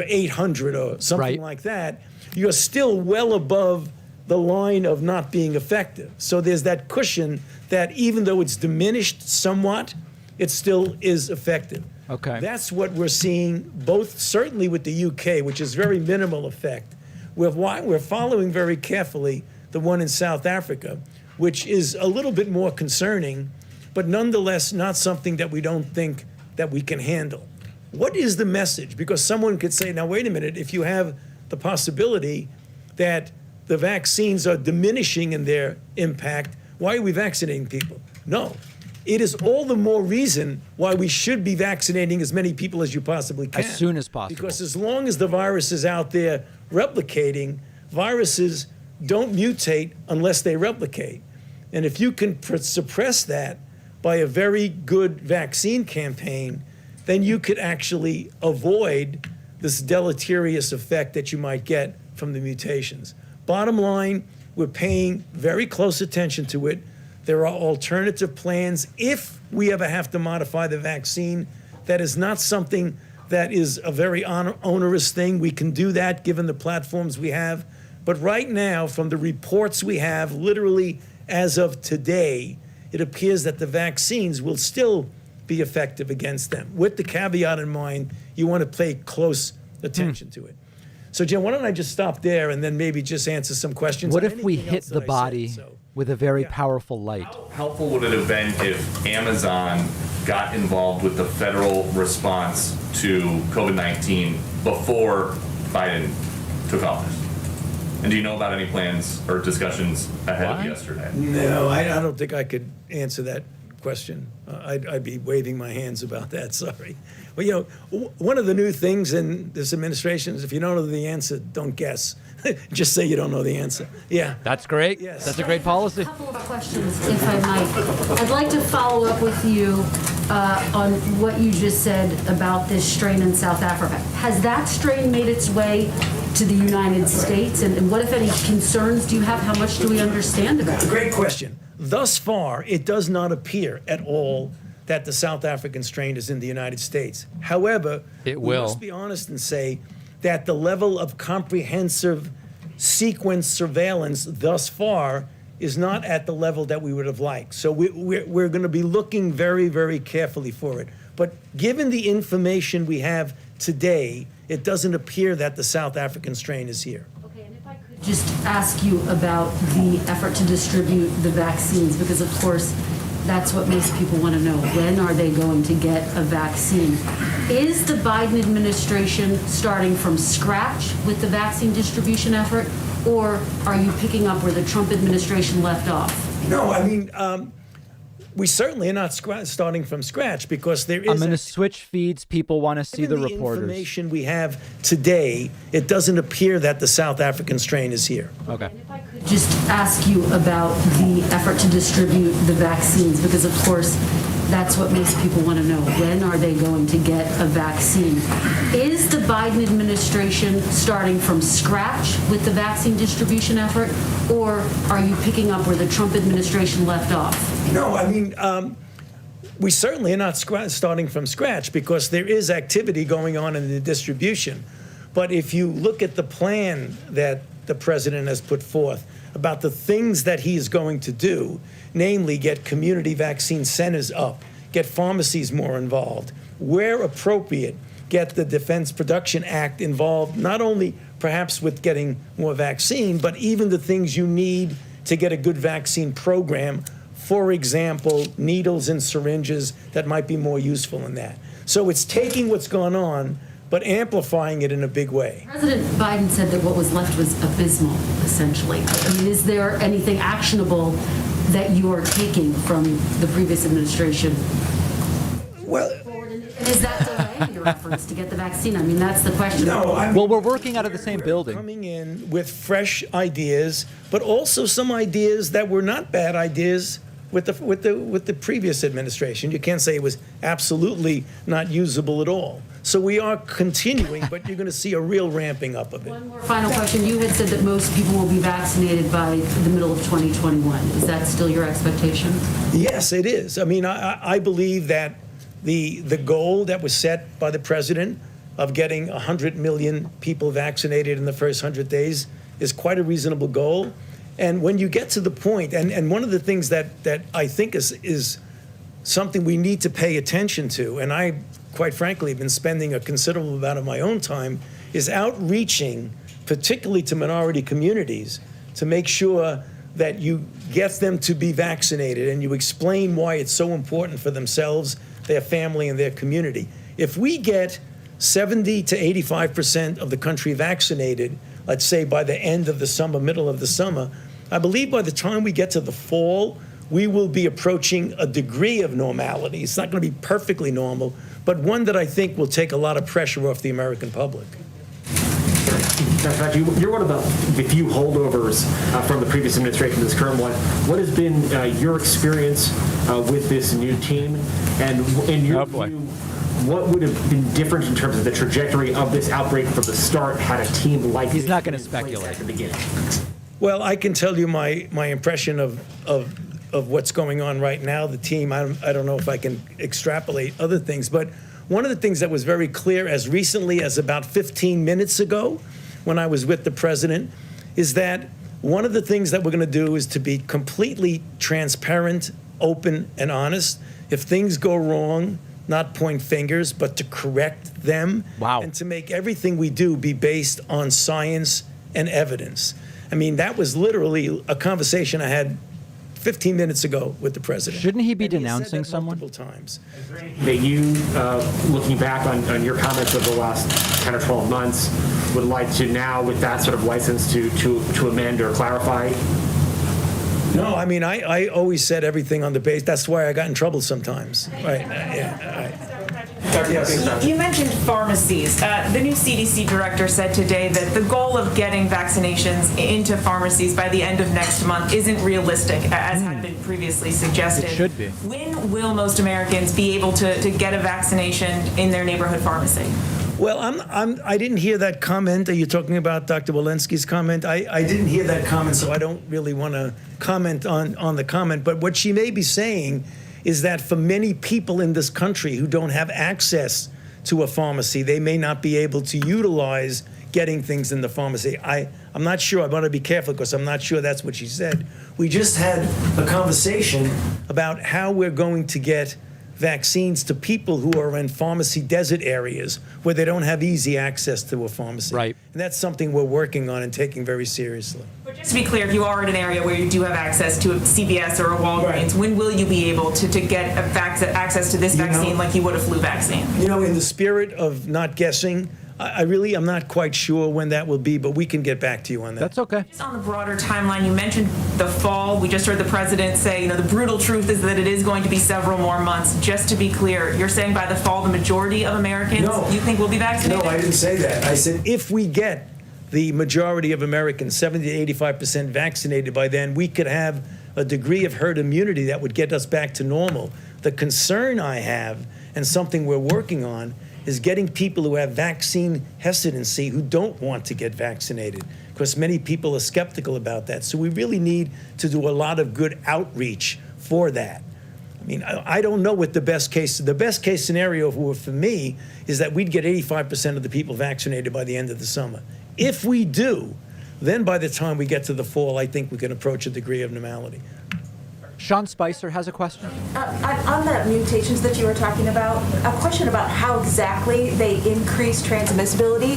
800 or something like that, you're still well above the line of not being effective. So there's that cushion that even though it's diminished somewhat, it still is effective. Okay. That's what we're seeing, both certainly with the UK, which is very minimal effect. We're following very carefully the one in South Africa, which is a little bit more concerning, but nonetheless not something that we don't think that we can handle. What is the message? Because someone could say, now wait a minute, if you have the possibility that the vaccines are diminishing in their impact, why are we vaccinating people? No. It is all the more reason why we should be vaccinating as many people as you possibly can. As soon as possible. Because as long as the virus is out there replicating, viruses don't mutate unless they replicate. And if you can suppress that by a very good vaccine campaign, then you could actually avoid this deleterious effect that you might get from the mutations. Bottom line, we're paying very close attention to it. There are alternative plans. If we ever have to modify the vaccine, that is not something that is a very onerous thing. We can do that given the platforms we have. But right now, from the reports we have, literally as of today, it appears that the vaccines will still be effective against them. With the caveat in mind, you want to pay close attention to it. So, Jim, why don't I just stop there and then maybe just answer some questions? What on if we anything hit else the that I body said, so. with a very powerful light? How helpful would it have been if Amazon got involved with the federal response to COVID-19 before Biden took office? And do you know about any plans or discussions ahead of yesterday? No, I don't think I could answer that question. I'd be waving my hands about that, sorry. Well, you know, one of the new things in this administration is if you don't know the answer, don't guess. Just say you don't know the answer. Yeah. That's great. Yes. That's a great policy. A couple of questions, if I might. I'd like to follow up with you on what you just said about this strain in South Africa. Has that strain made its way to the United States? And what, if any, concerns do you have? How much do we understand about it? Great question. Thus far, it does not appear at all that the South African strain is in the United States. However, we must be honest and say that the level of comprehensive sequence surveillance thus far is not at the level that we would have liked. So we're going to be looking very, very carefully for it. But given the information we have today, it doesn't appear that the South African strain is here. Okay, and if I could just ask you about the effort to distribute the vaccines, because of course, that's what most people want to know. When are they going to get a vaccine? Is the Biden administration starting from scratch with the vaccine distribution effort, or are you picking up where the Trump administration left off? No, I mean, we certainly are not starting from scratch because there is. I'm going to switch feeds. People want to see the reporters. Information we have today, it doesn't appear that the South African strain is here. Okay. Just ask you about the effort to distribute the vaccines, because of course that's what most people want to know. When are they going to get a vaccine? Is the Biden administration starting from scratch with the vaccine distribution effort, or are you picking up where the Trump administration left off? No, I mean, we certainly are not starting from scratch because there is activity going on in the distribution. But if you look at the plan that the president has put forth about the things that he is going to do, namely get community vaccine centers up, get pharmacies more involved, where appropriate, get the Defense Production Act involved, not only perhaps with getting more vaccine, but even the things you need to get a good vaccine program. For example, needles and syringes that might be more useful in that. So it's taking what's gone on, but amplifying it in a big way. President Biden said that what was left was abysmal, essentially. I mean, is there anything actionable that you are taking from the previous administration? Well, and is that delaying your efforts to get the vaccine? I mean, that's the question. No, I mean, well, we're working out of the same building. Coming in with fresh ideas, but also some ideas that were not bad ideas with the previous administration. You can't say it was absolutely not usable at all. So we are continuing, but you're going to see a real ramping up of it. One more final question. You had said that most people will be vaccinated by the middle of 2021. Is that still your expectation? Yes, it is. I mean, I believe that the goal that was set by the president of getting 100 million people vaccinated in the first 100 days is quite a reasonable goal. And when you get to the point, and one of the things that I think is something we need to pay attention to, and I, quite frankly, have been spending a considerable amount of my own time, is outreaching, particularly to minority communities, to make sure that you get them to be vaccinated and you explain why it's so important for themselves, their family, and their community. If we get 70 to 85% of the country vaccinated, let's say by the end of the summer, middle of the summer, I believe by the time we get to the fall, we will be approaching a degree of normality. It's not going to be perfectly normal, but one that I think will take a lot of pressure off the American public. In fact, you're one of the few holdovers from the previous administration to this current one. What has been your experience with this new team? And in your view, what would have been different in terms of the trajectory of this outbreak from the start had a team like He's not going to speculate at the beginning? Well, I can tell you my impression of what's going on right now. The team, I don't know if I can extrapolate other things, but one of the things that was very clear as recently as about 15 minutes ago when I was with the president is that one of the things that we're going to do is to be completely transparent, open, and honest. If things go wrong, not point fingers, but to correct them. Wow. And to make everything we do be based on science and evidence. I mean, that was literally a conversation I had 15 minutes ago with the president. Shouldn't he be denouncing someone? Multiple times. That you, looking back on your comments over the last 10 or 12 months, would like to now, with that sort of license, to amend or clarify? No, I mean, I always said everything on the base. That's why I got in trouble sometimes. Right. Yeah. You mentioned pharmacies. The new CDC director said today that the goal of getting vaccinations into pharmacies by the end of next month isn't realistic, as had been previously suggested. It should be. When will most Americans be able to get a vaccination in their neighborhood pharmacy? Well, I didn't hear that comment. Are you talking about Dr. Walensky's comment? I didn't hear that comment, so I don't really want to comment on the comment. But what she may be saying is that for many people in this country who don't have access to a pharmacy, they may not be able to utilize getting things in the pharmacy. I'm not sure. I want to be careful because I'm not sure that's what she said. We just had a conversation about how we're going to get vaccines to people who are in pharmacy desert areas where they don't have easy access to a pharmacy. Right. And that's something we're working on and taking very seriously. But just to be clear, if you are in an area where you do have access to a CVS or a Walgreens, Right. when will you be able to get access to this vaccine like you would a flu vaccine? You know, in the spirit of not guessing, I'm not quite sure when that will be, but we can get back to you on that. That's okay. Just on the broader timeline, you mentioned the fall. We just heard the president say, the brutal truth is that it is going to be several more months. Just to be clear, you're saying by the fall, the majority of Americans you think will be vaccinated? No, I didn't say that. I said if we get the majority of Americans, 70 to 85% vaccinated by then, we could have a degree of herd immunity that would get us back to normal. The concern I have, and something we're working on, is getting people who have vaccine hesitancy who don't want to get vaccinated, because many people are skeptical about that. So we really need to do a lot of good outreach for that. I mean, I don't know what the best case scenario for me is that we'd get 85% of the people vaccinated by the end of the summer. If we do, then by the time we get to the fall, I think we can approach a degree of normality. Sean Spicer has a question. On the mutations that you were talking about, a question about how exactly they increase transmissibility.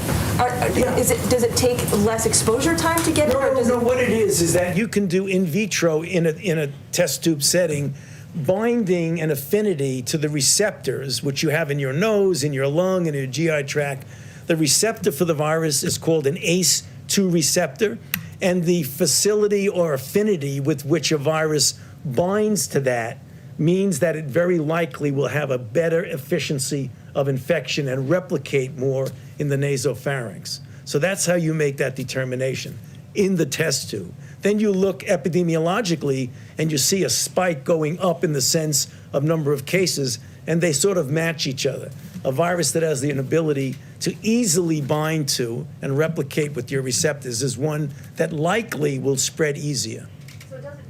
Does it take less exposure time to get it? No, what it is that you can do in vitro in a test tube setting, binding an affinity to the receptors, which you have in your nose, in your lung, in your GI tract. The receptor for the virus is called an ACE2 receptor, and the facility or affinity with which a virus binds to that means that it very likely will have a better efficiency of infection and replicate more in the nasopharynx. So that's how you make that determination in the test tube. Then you look epidemiologically and you see a spike going up in the sense of number of cases and they sort of match each other. A virus that has the ability to easily bind to and replicate with your receptors is one that likely will spread easier.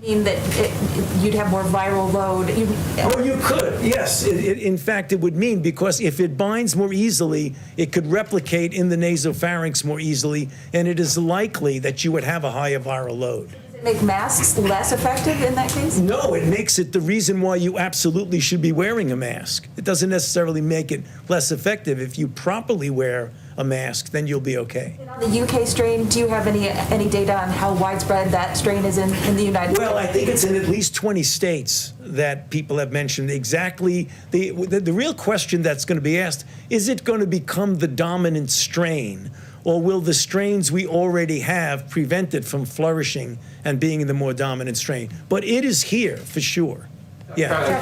Mean that you'd have more viral load? Well, you could, yes. In fact, it would mean, because if it binds more easily, it could replicate in the nasopharynx more easily, and it is likely that you would have a higher viral load. Does it make masks less effective in that case? No, it makes it the reason why you absolutely should be wearing a mask. It doesn't necessarily make it less effective. If you properly wear a mask, then you'll be okay. On the UK strain, do you have any data on how widespread that strain is in the United States? Well, I think it's in at least 20 states that people have mentioned exactly. The real question that's going to be asked, is it going to become the dominant strain, or will the strains we already have prevent it from flourishing and being the more dominant strain? But it is here for sure. Yeah.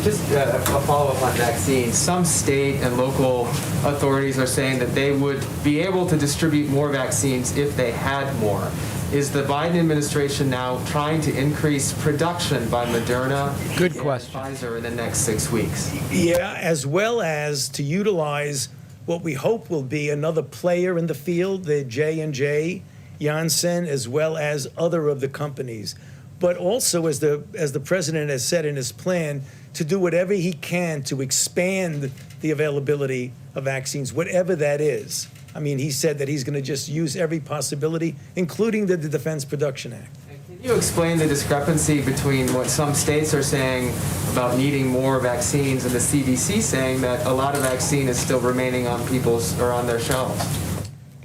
Just a follow-up on vaccines. Some state and local authorities are saying that they would be able to distribute more vaccines if they had more. Is the Biden administration now trying to increase production by Moderna and Pfizer in the next 6 weeks? Yeah, as well as to utilize what we hope will be another player in the field, the J&J, Janssen, as well as other of the companies. But also, as the president has said in his plan, to do whatever he can to expand the availability of vaccines, whatever that is. I mean, he said that he's going to just use every possibility, including the Defense Production Act. Can you explain the discrepancy between what some states are saying about needing more vaccines and the CDC saying that a lot of vaccine is still remaining on on their shelves?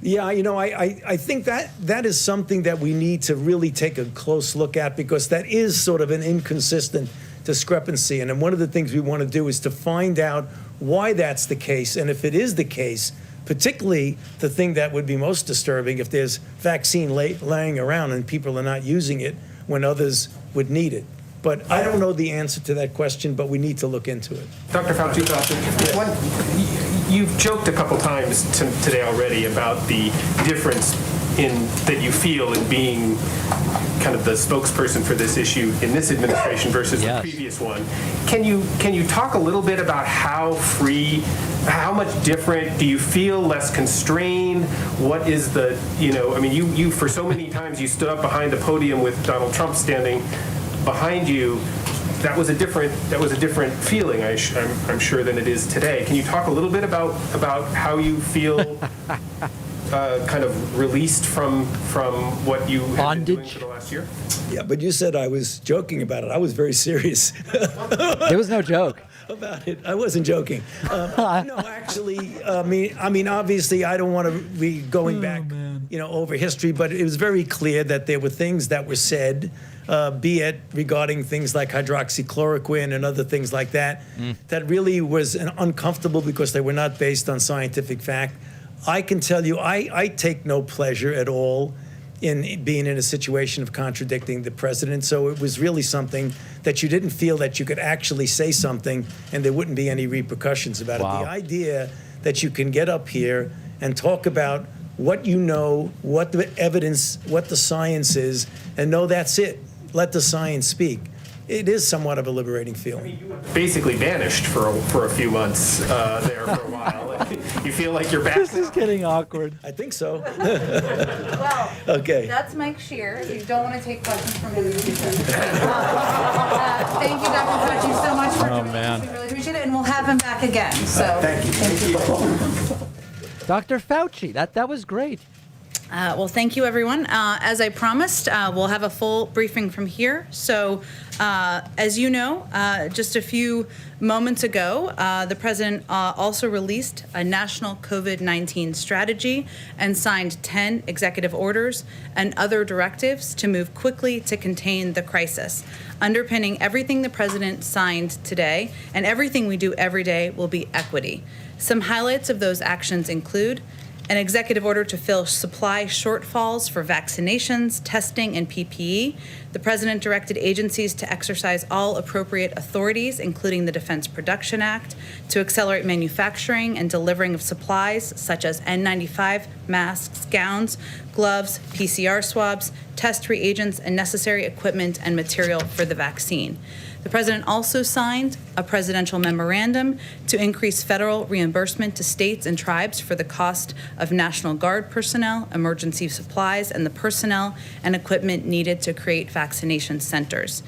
Yeah, I think that is something that we need to really take a close look at, because that is sort of an inconsistent discrepancy. And then one of the things we want to do is to find out why that's the case. And if it is the case, particularly the thing that would be most disturbing, if there's vaccine laying around and people are not using it when others would need it. But I don't know the answer to that question, but we need to look into it. Dr. Fauci, you've joked a couple times today already about the difference that you feel in being kind of the spokesperson for this issue in this administration versus the previous one. Can you talk a little bit about how much different do you feel, less constrained? What is the, you for so many times you stood up behind a podium with Donald Trump standing behind you. That was a different feeling, I'm sure, than it is today. Can you talk a little bit about how you feel kind of released from what you have been doing for the last year? Yeah, but you said I was joking about it. I was very serious. There was no joke about it. I wasn't joking. No, actually, I mean, obviously, I don't want to be going back, over history, but it was very clear that there were things that were said, be it regarding things like hydroxychloroquine and other things like that, that really was uncomfortable because they were not based on scientific fact. I can tell you, I take no pleasure at all in being in a situation of contradicting the president. So it was really something that you didn't feel that you could actually say something and there wouldn't be any repercussions about it. The idea that you can get up here and talk about what you know, what the evidence, what the science is, and know that's it. Let the science speak. It is somewhat of a liberating feeling. You were basically banished for a few months there for a while. You feel like you're back. This is getting awkward. I think so. Well, okay. That's Mike Scheer. You don't want to take questions from him in the future. Thank you, Dr. Fauci, so much for joining us. We really appreciate it, and we'll have him back again. So thank you. Dr. Fauci, that was great. Well, thank you, everyone. As I promised, we'll have a full briefing from here. So, as you know, just a few moments ago, the president also released a national COVID-19 strategy and signed 10 executive orders and other directives to move quickly to contain the crisis. Underpinning everything the president signed today and everything we do every day will be equity. Some highlights of those actions include an executive order to fill supply shortfalls for vaccinations, testing, and PPE. The president directed agencies to exercise all appropriate authorities, including the Defense Production Act, to accelerate manufacturing and delivering of supplies such as N95, masks, gowns, gloves, PCR swabs, test reagents, and necessary equipment and material for the vaccine. The president also signed a presidential memorandum to increase federal reimbursement to states and tribes for the cost of National Guard personnel, emergency supplies, and the personnel and equipment needed to create vaccination centers.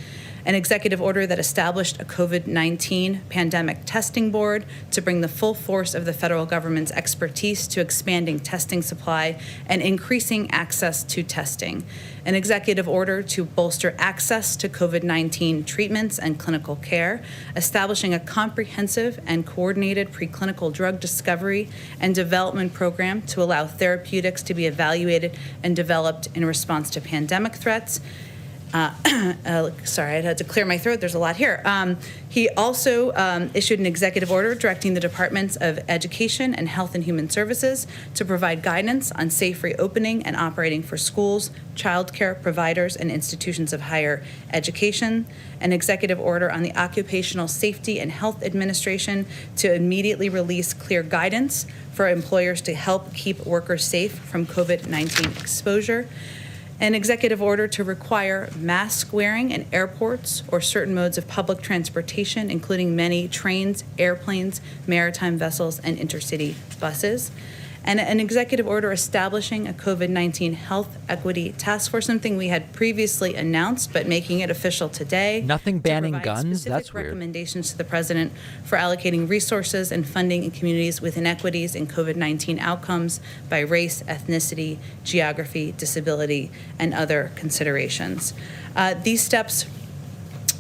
An executive order that established a COVID-19 pandemic testing board to bring the full force of the federal government's expertise to expanding testing supply and increasing access to testing. An executive order to bolster access to COVID-19 treatments and clinical care, establishing a comprehensive and coordinated preclinical drug discovery and development program to allow therapeutics to be evaluated and developed in response to pandemic threats. Sorry, I had to clear my throat. There's a lot here. He also issued an executive order directing the Departments of Education and Health and Human Services to provide guidance on safe reopening and operating for schools, childcare providers, and institutions of higher education. An executive order on the Occupational Safety and Health Administration to immediately release clear guidance for employers to help keep workers safe from COVID-19 exposure. An executive order to require mask wearing in airports or certain modes of public transportation, including many trains, airplanes, maritime vessels, and intercity buses. And an executive order establishing a COVID-19 health equity task force, something we had previously announced, but making it official today. Nothing banning guns? That's weird. Recommendations to the president for allocating resources and funding in communities with inequities in COVID-19 outcomes by race, ethnicity, geography, disability, and other considerations. These steps,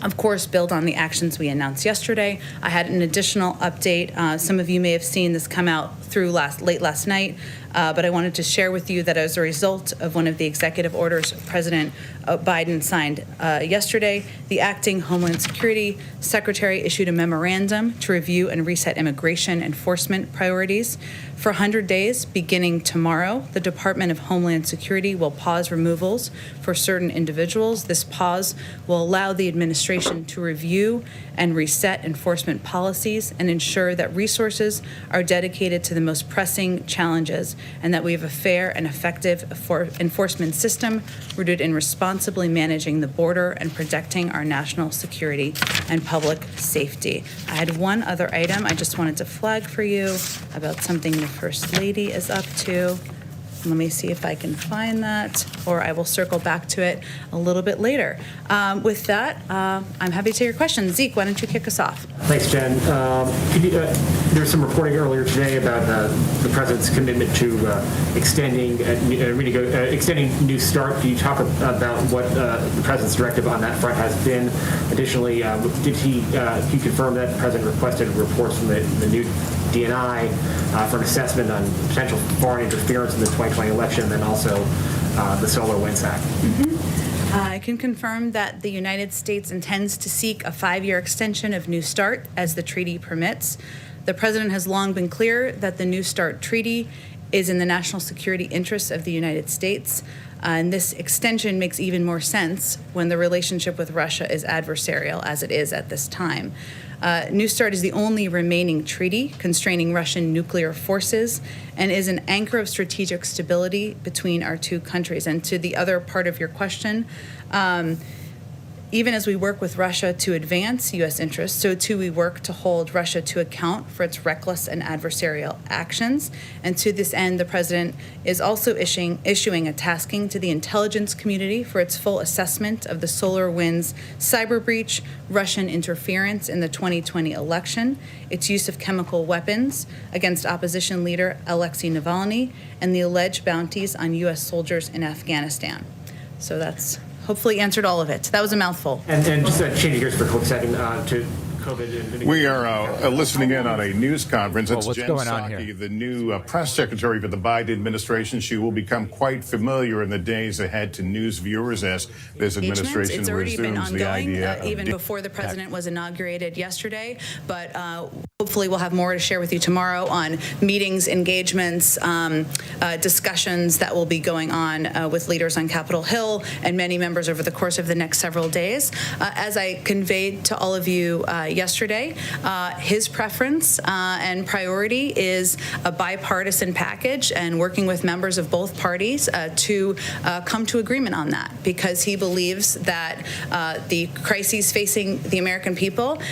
of course, build on the actions we announced yesterday. I had an additional update. Some of you may have seen this come out through late last night, but I wanted to share with you that as a result of one of the executive orders President Biden signed yesterday, the acting Homeland Security Secretary issued a memorandum to review and reset immigration enforcement priorities. For 100 days, beginning tomorrow, the Department of Homeland Security will pause removals for certain individuals. This pause will allow the administration to review and reset enforcement policies and ensure that resources are dedicated to the most pressing challenges and that we have a fair and effective enforcement system rooted in responsibly managing the border and protecting our national security and public safety. I had one other item I just wanted to flag for you about something the First Lady is up to. Let me see if I can find that, or I will circle back to it a little bit later. With that, I'm happy to take your questions. Zeke, why don't you kick us off? Thanks, Jen. There was some reporting earlier today about the president's commitment to extending New START. Can you talk about what the president's directive on that front has been? Additionally, can you confirm that the president requested reports from the new DNI for an assessment on potential foreign interference in the 2020 election, and then also the SolarWinds Act? I can confirm that the United States intends to seek a 5-year extension of New START as the treaty permits. The president has long been clear that the New START treaty is in the national security interests of the United States. And this extension makes even more sense when the relationship with Russia is adversarial, as it is at this time. New START is the only remaining treaty constraining Russian nuclear forces and is an anchor of strategic stability between our two countries. And to the other part of your question, even as we work with Russia to advance U.S. interests, so too we work to hold Russia to account for its reckless and adversarial actions. And to this end, the president is also issuing a tasking to the intelligence community for its full assessment of the SolarWinds cyber breach, Russian interference in the 2020 election, its use of chemical weapons against opposition leader Alexei Navalny, and the alleged bounties on U.S. soldiers in Afghanistan. So that's hopefully answered all of it. That was a mouthful. And just changing gears for a quick second to COVID. We are listening in on a news conference. Well, it's what's Jen going on Psaki, here? the new press secretary for the Biden administration. She will become quite familiar in the days ahead to news viewers as this administration It's already been resumes the ongoing, idea of even before the president was inaugurated yesterday. But Hopefully we'll have more to share with you tomorrow on meetings, engagements, discussions that will be going on with leaders on Capitol Hill and many members over the course of the next several days. As I conveyed to all of you yesterday, his preference and priority is a bipartisan package and working with members of both parties to come to agreement on that, because he believes that the crises facing the American people,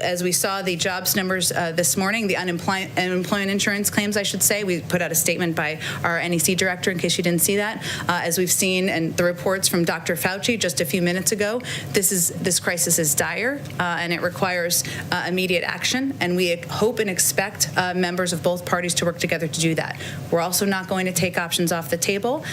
as we saw the jobs numbers this morning, the unemployment insurance claims, I should say, we put out a statement by our NEC director, in case you didn't see that. As we've seen, and the reports from Dr. Fauci just a few minutes ago, this crisis is dire, and it requires immediate action. And we hope and expect members of both parties to work together to do that. We're also not going to take options off the table,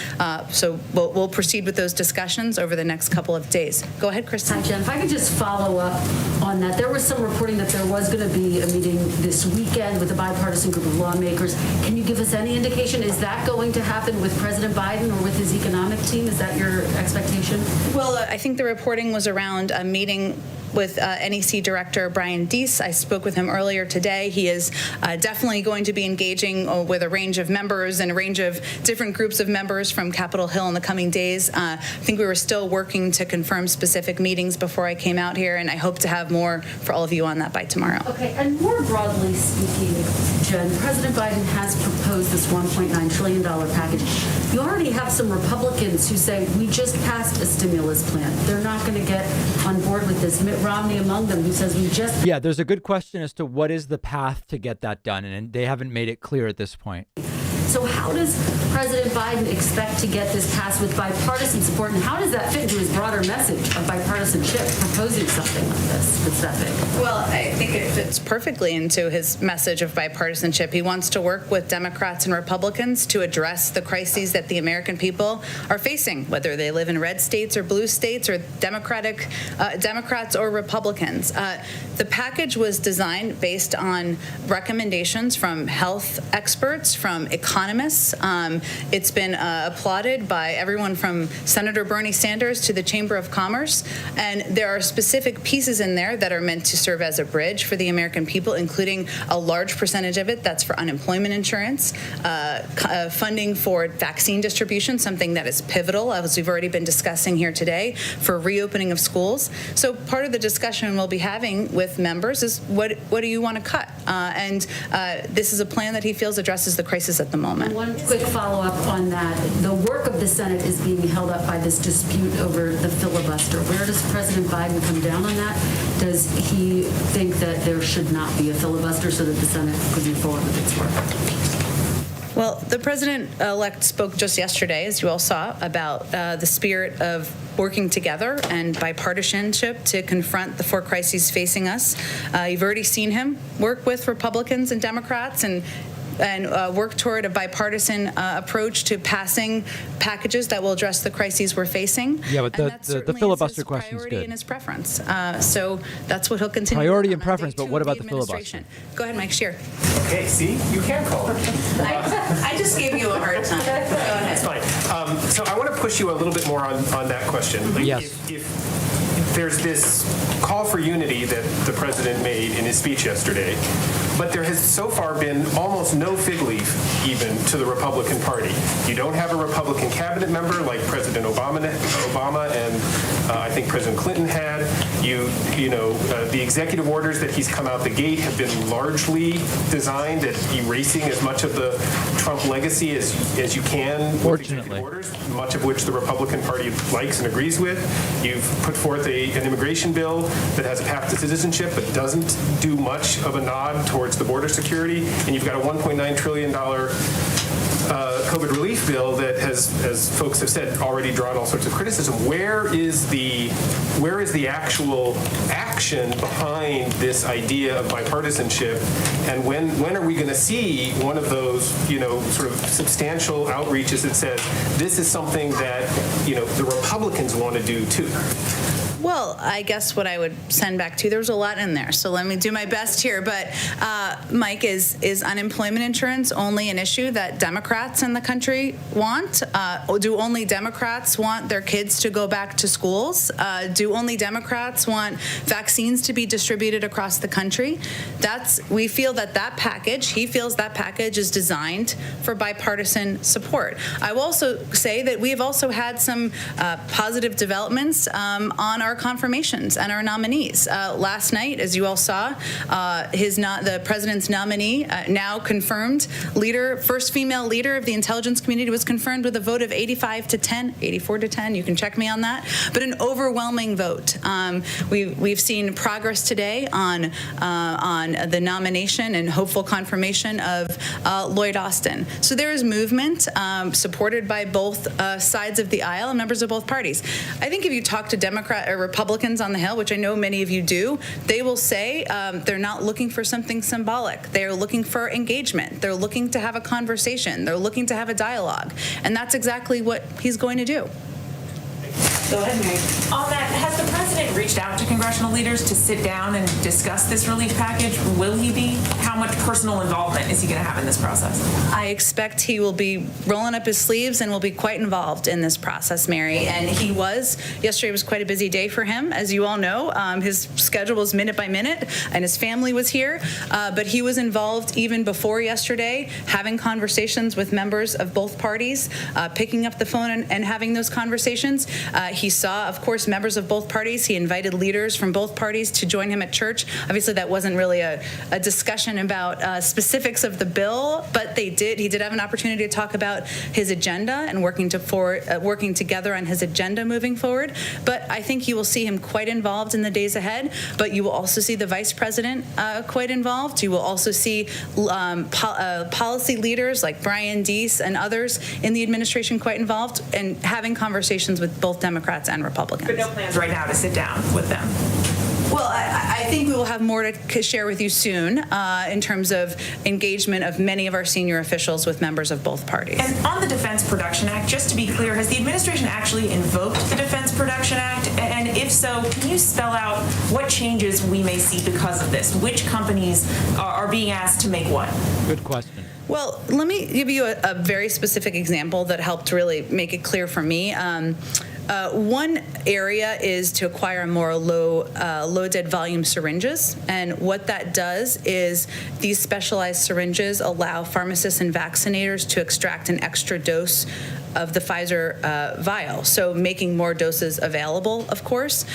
so we'll proceed with those discussions over the next couple of days. Go ahead, Kristen. Hi, Jen. If I could just follow up on that. There was some reporting that there was going to be a meeting this weekend with a bipartisan group of lawmakers. Can you give us any indication? Is that going to happen with President Biden or with his economic team? Is that your expectation? Well, I think the reporting was around a meeting with NEC Director Brian Deese. I spoke with him earlier today. He is definitely going to be engaging with a range of members and a range of different groups of members from Capitol Hill in the coming days. I think we were still working to confirm specific meetings before I came out here, and I hope to have more for all of you on that by tomorrow. Okay, and more broadly speaking, Jen, President Biden has proposed this $1.9 trillion package. You already have some Republicans who say, we just passed a stimulus plan. They're not going to get on board with this. Mitt Romney among them, who says we just... Yeah, there's a good question as to what is the path to get that done, and they haven't made it clear at this point. So how does President Biden expect to get this passed with bipartisan support, and how does that fit into his broader message of bipartisanship, proposing something like this that's that big? Well, I think it fits perfectly into his message of bipartisanship. He wants to work with Democrats and Republicans to address the crises that the American people are facing, whether they live in red states or blue states, or Democrats or Republicans. The package was designed based on recommendations from health experts, from economists. It's been applauded by everyone from Senator Bernie Sanders to the Chamber of Commerce. And there are specific pieces in there that are meant to serve as a bridge for the American people, including a large percentage of it that's for unemployment insurance, funding for vaccine distribution, something that is pivotal, as we've already been discussing here today, for reopening of schools. So part of the discussion we'll be having with members is what do you want to cut? And this is a plan that he feels addresses the crisis at the moment. One quick follow-up on that. The work of the Senate is being held up by this dispute over the filibuster. Where does President Biden come down on that? Does he think that there should not be a filibuster so that the Senate could move forward with its work? Well, the president-elect spoke just yesterday, as you all saw, about the spirit of working together and bipartisanship to confront the four crises facing us. You've already seen him work with Republicans and Democrats and work toward a bipartisan approach to passing packages that will address the crises we're facing. Yeah, but the filibuster question is good. And his preference. So that's what he'll continue. Priority and preference, but what about the filibuster? Go ahead, Mike Scheer. Okay, see, you can call it. I just gave you a hard time. Go ahead. That's fine. So I want to push you a little bit more on that question. Like, yes. If there's this call for unity that the president made in his speech yesterday, but there has so far been almost no fig leaf even to the Republican Party. You don't have a Republican cabinet member like President Obama and I think President Clinton had. The executive orders that he's come out the gate have been largely designed at erasing as much of the Trump legacy as you can. Fortunately. Orders, much of which the Republican Party likes and agrees with. You've put forth an immigration bill that has a path to citizenship but doesn't do much of a nod towards the border security, and you've got a $1.9 trillion COVID relief bill that has, as folks have said, already drawn all sorts of criticism. Where is the actual action behind this idea of bipartisanship, and when are we going to see one of those, sort of substantial outreaches that says this is something that, the Republicans want to do too? Well, Well, I guess what I would send back to you, there was a lot in there, so let me do my best here. But Mike, is unemployment insurance only an issue that Democrats in the country want? Do only Democrats want their kids to go back to schools? Do only Democrats want vaccines to be distributed across the country? We feel that package, he feels that package is designed for bipartisan support. I will also say that we have also had some positive developments on our confirmations and our nominees. Last night, as you all saw, the president's nominee, now confirmed leader, first female leader of the intelligence community, was confirmed with a vote of 84 to 10. You can check me on that, but an overwhelming vote. We've seen progress today on the nomination and hopeful confirmation of Lloyd Austin. So there is movement supported by both sides of the aisle and members of both parties. I think if you talk to Democrat or Republicans on the Hill, which I know many of you do, they will say they're not looking for something symbolic. They are looking for engagement. They're looking to have a conversation. They're looking to have a dialogue. And that's exactly what he's going to do. Go ahead, Mary. On that, has the president reached out to congressional leaders to sit down and discuss this relief package? Will he be? How much personal involvement is he going to have in this process? I expect he will be rolling up his sleeves and will be quite involved in this process, Mary. And he was. Yesterday was quite a busy day for him, as you all know. His schedule was minute by minute, and his family was here. But he was involved even before yesterday, having conversations with members of both parties, picking up the phone and having those conversations. He saw, of course, members of both parties. He invited leaders from both parties to join him at church. Obviously, that wasn't really a discussion about specifics of the bill, but he did have an opportunity to talk about his agenda and working together on his agenda moving forward. But I think you will see him quite involved in the days ahead. But you will also see the vice president quite involved. You will also see policy leaders like Brian Deese and others in the administration quite involved and having conversations with both Democrats and Republicans. But no plans right now to sit down with them. Well, I think we will have more to share with you soon in terms of engagement of many of our senior officials with members of both parties. And on the Defense Production Act, just to be clear, has the administration actually invoked the Defense Production Act? And if so, can you spell out what changes we may see because of this? Which companies are being asked to make what? Good question. Well, let me give you a very specific example that helped really make it clear for me. One area is to acquire more low dead volume syringes. And what that does is these specialized syringes allow pharmacists and vaccinators to extract an extra dose of the Pfizer vial, so making more doses available, of course.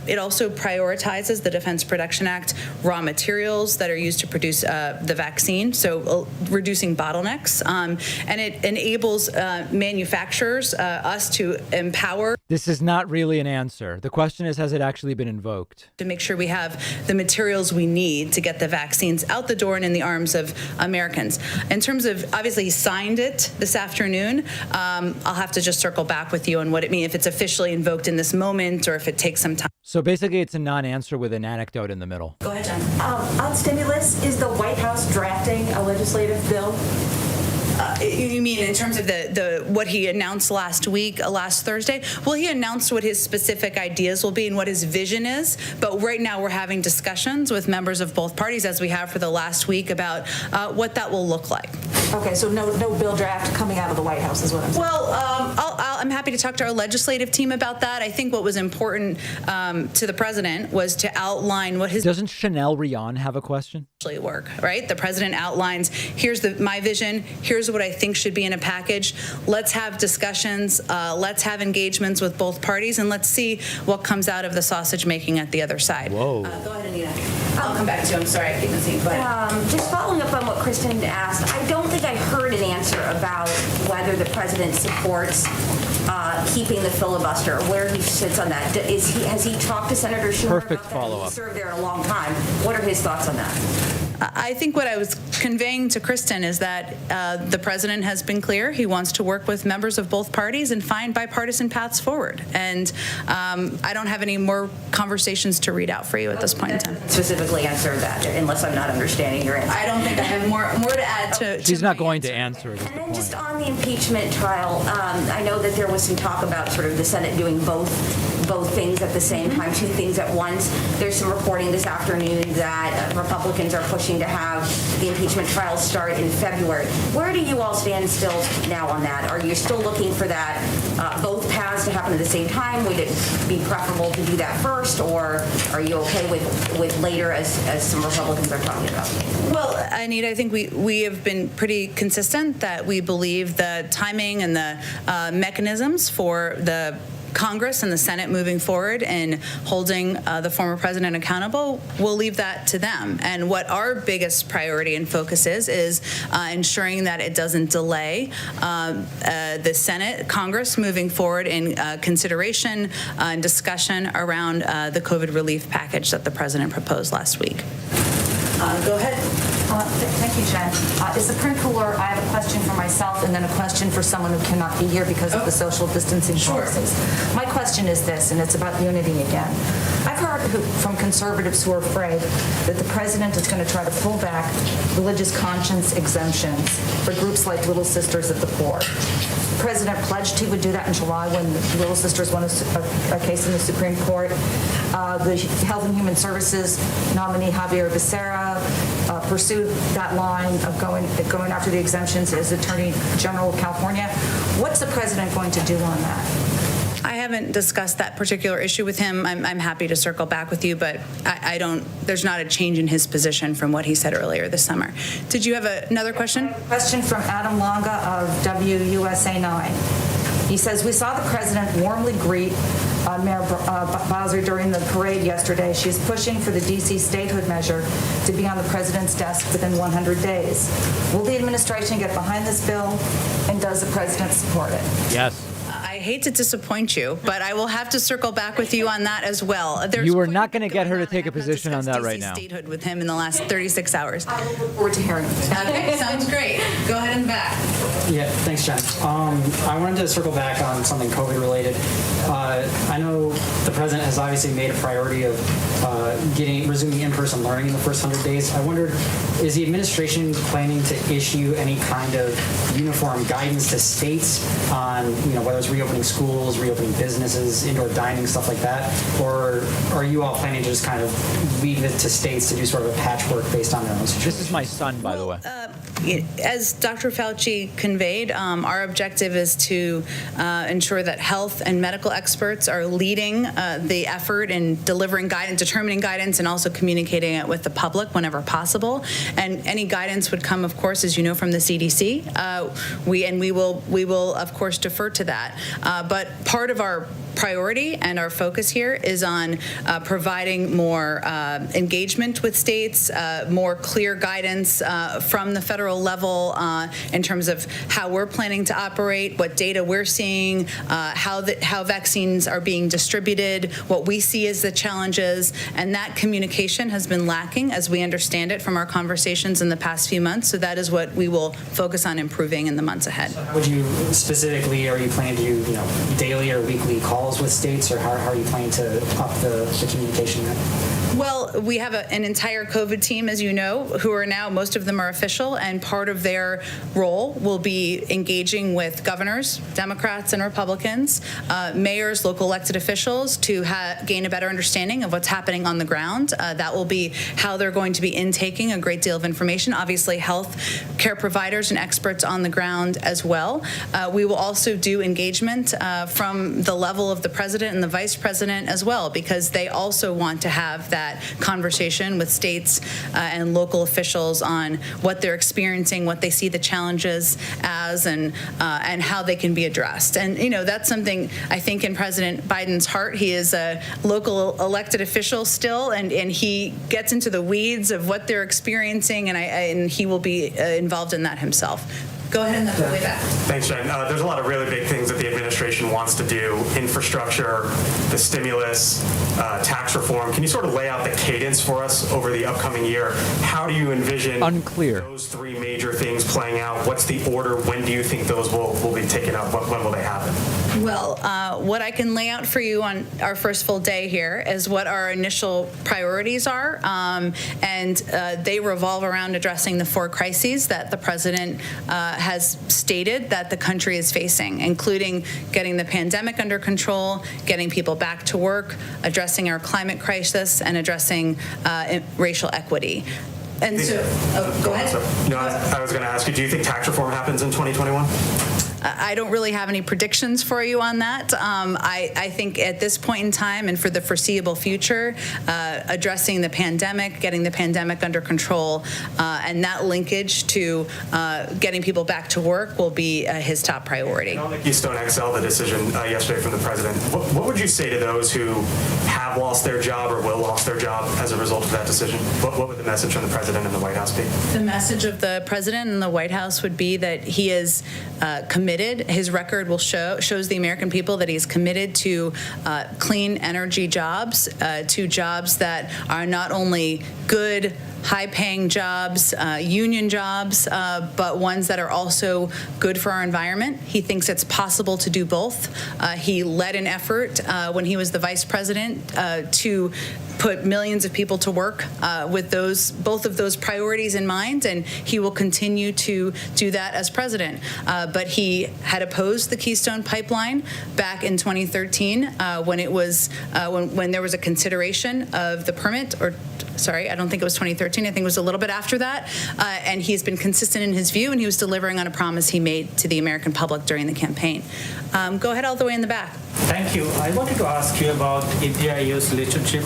It also prioritizes the Defense Production Act raw materials that are used to produce the vaccine, so reducing bottlenecks. And it enables manufacturers, us to empower. This is not really an answer. The question is, has it actually been invoked? To make sure we have the materials we need to get the vaccines out the door and in the arms of Americans. In terms of, obviously, he signed it this afternoon. I'll have to just circle back with you on what it means, if it's officially invoked in this moment or if it takes some time. So basically, it's a non-answer with an anecdote in the middle. Go ahead, John. On stimulus, is the White House drafting a legislative bill? You mean in terms of the what he announced last Thursday? Well, he announced what his specific ideas will be and what his vision is. But right now we're having discussions with members of both parties, as we have for the last week, about what that will look like. Okay, so no bill draft coming out of the White House is what I'm saying. Well, I'm happy to talk to our legislative team about that. I think what was important to the president was to outline what his... Doesn't Chanel Rion have a question? ...work, right? The president outlines, here's my vision, here's what I think should be in a package. Let's have discussions, let's have engagements with both parties, and let's see what comes out of the sausage making at the other side. Whoa. Go ahead, Anita. I'll come back to you. I'm sorry, I keep missing. Just following up on what Kristen asked, I don't think I heard an answer about whether the president supports keeping the filibuster, or where he sits on that. Has he talked to Senator Schumer Perfect about that? follow-up. He served there a long time. What are his thoughts on that? I think what I was conveying to Kristen is that the president has been clear. He wants to work with members of both parties and find bipartisan paths forward. And I don't have any more conversations to read out for you at this point in time. Specifically answer that, unless I'm not understanding your answer. I don't think I have more to add to He's not going to answer it. And then just on the impeachment trial, I know that there was some talk about sort of the Senate doing both both things at the same time, two things at once. There's some reporting this afternoon that Republicans are pushing to have the impeachment trial start in February. Where do you all stand still now on that? Are you still looking for that, both paths to happen at the same time? Would it be preferable to do that first, or are you okay with later, as some Republicans are talking about? Well, Anita, I think we have been pretty consistent that we believe the timing and the mechanisms for the Congress and the Senate moving forward and holding the former president accountable, we'll leave that to them. And what our biggest priority and focus is ensuring that it doesn't delay the Senate, Congress moving forward in consideration and discussion around the COVID relief package that the president proposed last week. Go ahead. Thank you, Jen. Is the print cooler? I have a question for myself and then a question for someone who cannot be here because of the social distancing policies. My question is this, and it's about unity again. I've heard from conservatives who are afraid that the president is going to try to pull back religious conscience exemptions for groups like Little Sisters of the Poor. The president pledged he would do that in July when Little Sisters won a case in the Supreme Court. The Health and Human Services nominee Javier Becerra pursued that line of going after the exemptions as Attorney General of California. What's the president going to do on that? I haven't discussed that particular issue with him. I'm happy to circle back with you, but I don't. There's not a change in his position from what he said earlier this summer. Did you have another question? I have a question from Adam Longa of WUSA 9. He says, we saw the president warmly greet Mayor Bowser during the parade yesterday. She's pushing for the D.C. statehood measure to be on the president's desk within 100 days. Will the administration get behind this bill, and does the president support it? Yes. I hate to disappoint you, but I will have to circle back with you on that as well. You are not going to get her to take a position on that right now. Statehood with him in the last 36 hours. I look forward to hearing it. Okay, sounds great. Go ahead and back. Yeah, thanks, Jen. I wanted to circle back on something COVID related. I know the president has obviously made a priority of resuming in-person learning in the first 100 days. I wondered, is the administration planning to issue any kind of uniform guidance to states on, whether it's reopening schools, reopening businesses, indoor dining, stuff like that? Or are you all planning to just kind of leave it to states to do sort of a patchwork based on their own situation? This is my son, by the way. As Dr. Fauci conveyed, our objective is to ensure that health and medical experts are leading the effort in delivering guidance, determining guidance, and also communicating it with the public whenever possible. And any guidance would come, of course, as you know, from the CDC. We will, of course, defer to that. But part of our priority and our focus here is on providing more engagement with states, more clear guidance from the federal level in terms of how we're planning to operate, what data we're seeing, how vaccines are being distributed, what we see as the challenges, and that communication has been lacking, as we understand it from our conversations in the past few months. So that is what we will focus on improving in the months ahead. Would you specifically, are you planning to do daily or weekly calls with states, or how are you planning to up the communication there? Well, we have an entire COVID team, as you know, who are now, most of them are official, and part of their role will be engaging with governors, Democrats and Republicans, mayors, local elected officials to gain a better understanding of what's happening on the ground. That will be how they're going to be intaking a great deal of information. Obviously, health care providers and experts on the ground as well. We will also do engagement from the level of the president and the vice president as well, because they also want to have that conversation with states and local officials on what they're experiencing, what they see the challenges as, and how they can be addressed. And that's something I think in President Biden's heart. He is a local elected official still, and he gets into the weeds of what they're experiencing, and he will be involved in that himself. Go ahead and go way back. Thanks, Jen. There's a lot of really big things that the administration wants to do: infrastructure, the stimulus, tax reform. Can you sort of lay out the cadence for us over the upcoming year? How do you envision those three major things playing out? What's the order? When do you think those will be taken up? When will they happen? Well, what I can lay out for you on our first full day here is what our initial priorities are, and they revolve around addressing the 4 crises that the president has stated that the country is facing, including getting the pandemic under control, getting people back to work, addressing our climate crisis, and addressing racial equity. And so, go ahead. No, I was going to ask you, do you think tax reform happens in 2021? I don't really have any predictions for you on that. I think at this point in time and for the foreseeable future, addressing the pandemic, getting the pandemic under control, and that linkage to getting people back to work will be his top priority. On the Keystone XL, the decision yesterday from the president, what would you say to those who have lost their job or will lose their job as a result of that decision? What would the message from the president and the White House be? The message of the president and the White House would be that he is committed. His record will shows the American people that he's committed to clean energy jobs, to jobs that are not only good, high-paying jobs, union jobs, but ones that are also good for our environment. He thinks it's possible to do both. He led an effort when he was the vice president to put millions of people to work with both of those priorities in mind, and he will continue to do that as president. But he had opposed the Keystone Pipeline back in 2013 when it was when there was a consideration of the permit, or sorry, I don't think it was 2013. I think it was a little bit after that. And he's been consistent in his view, and he was delivering on a promise he made to the American public during the campaign. Go ahead all the way in the back. Thank you. I wanted to ask you about India-US relationship.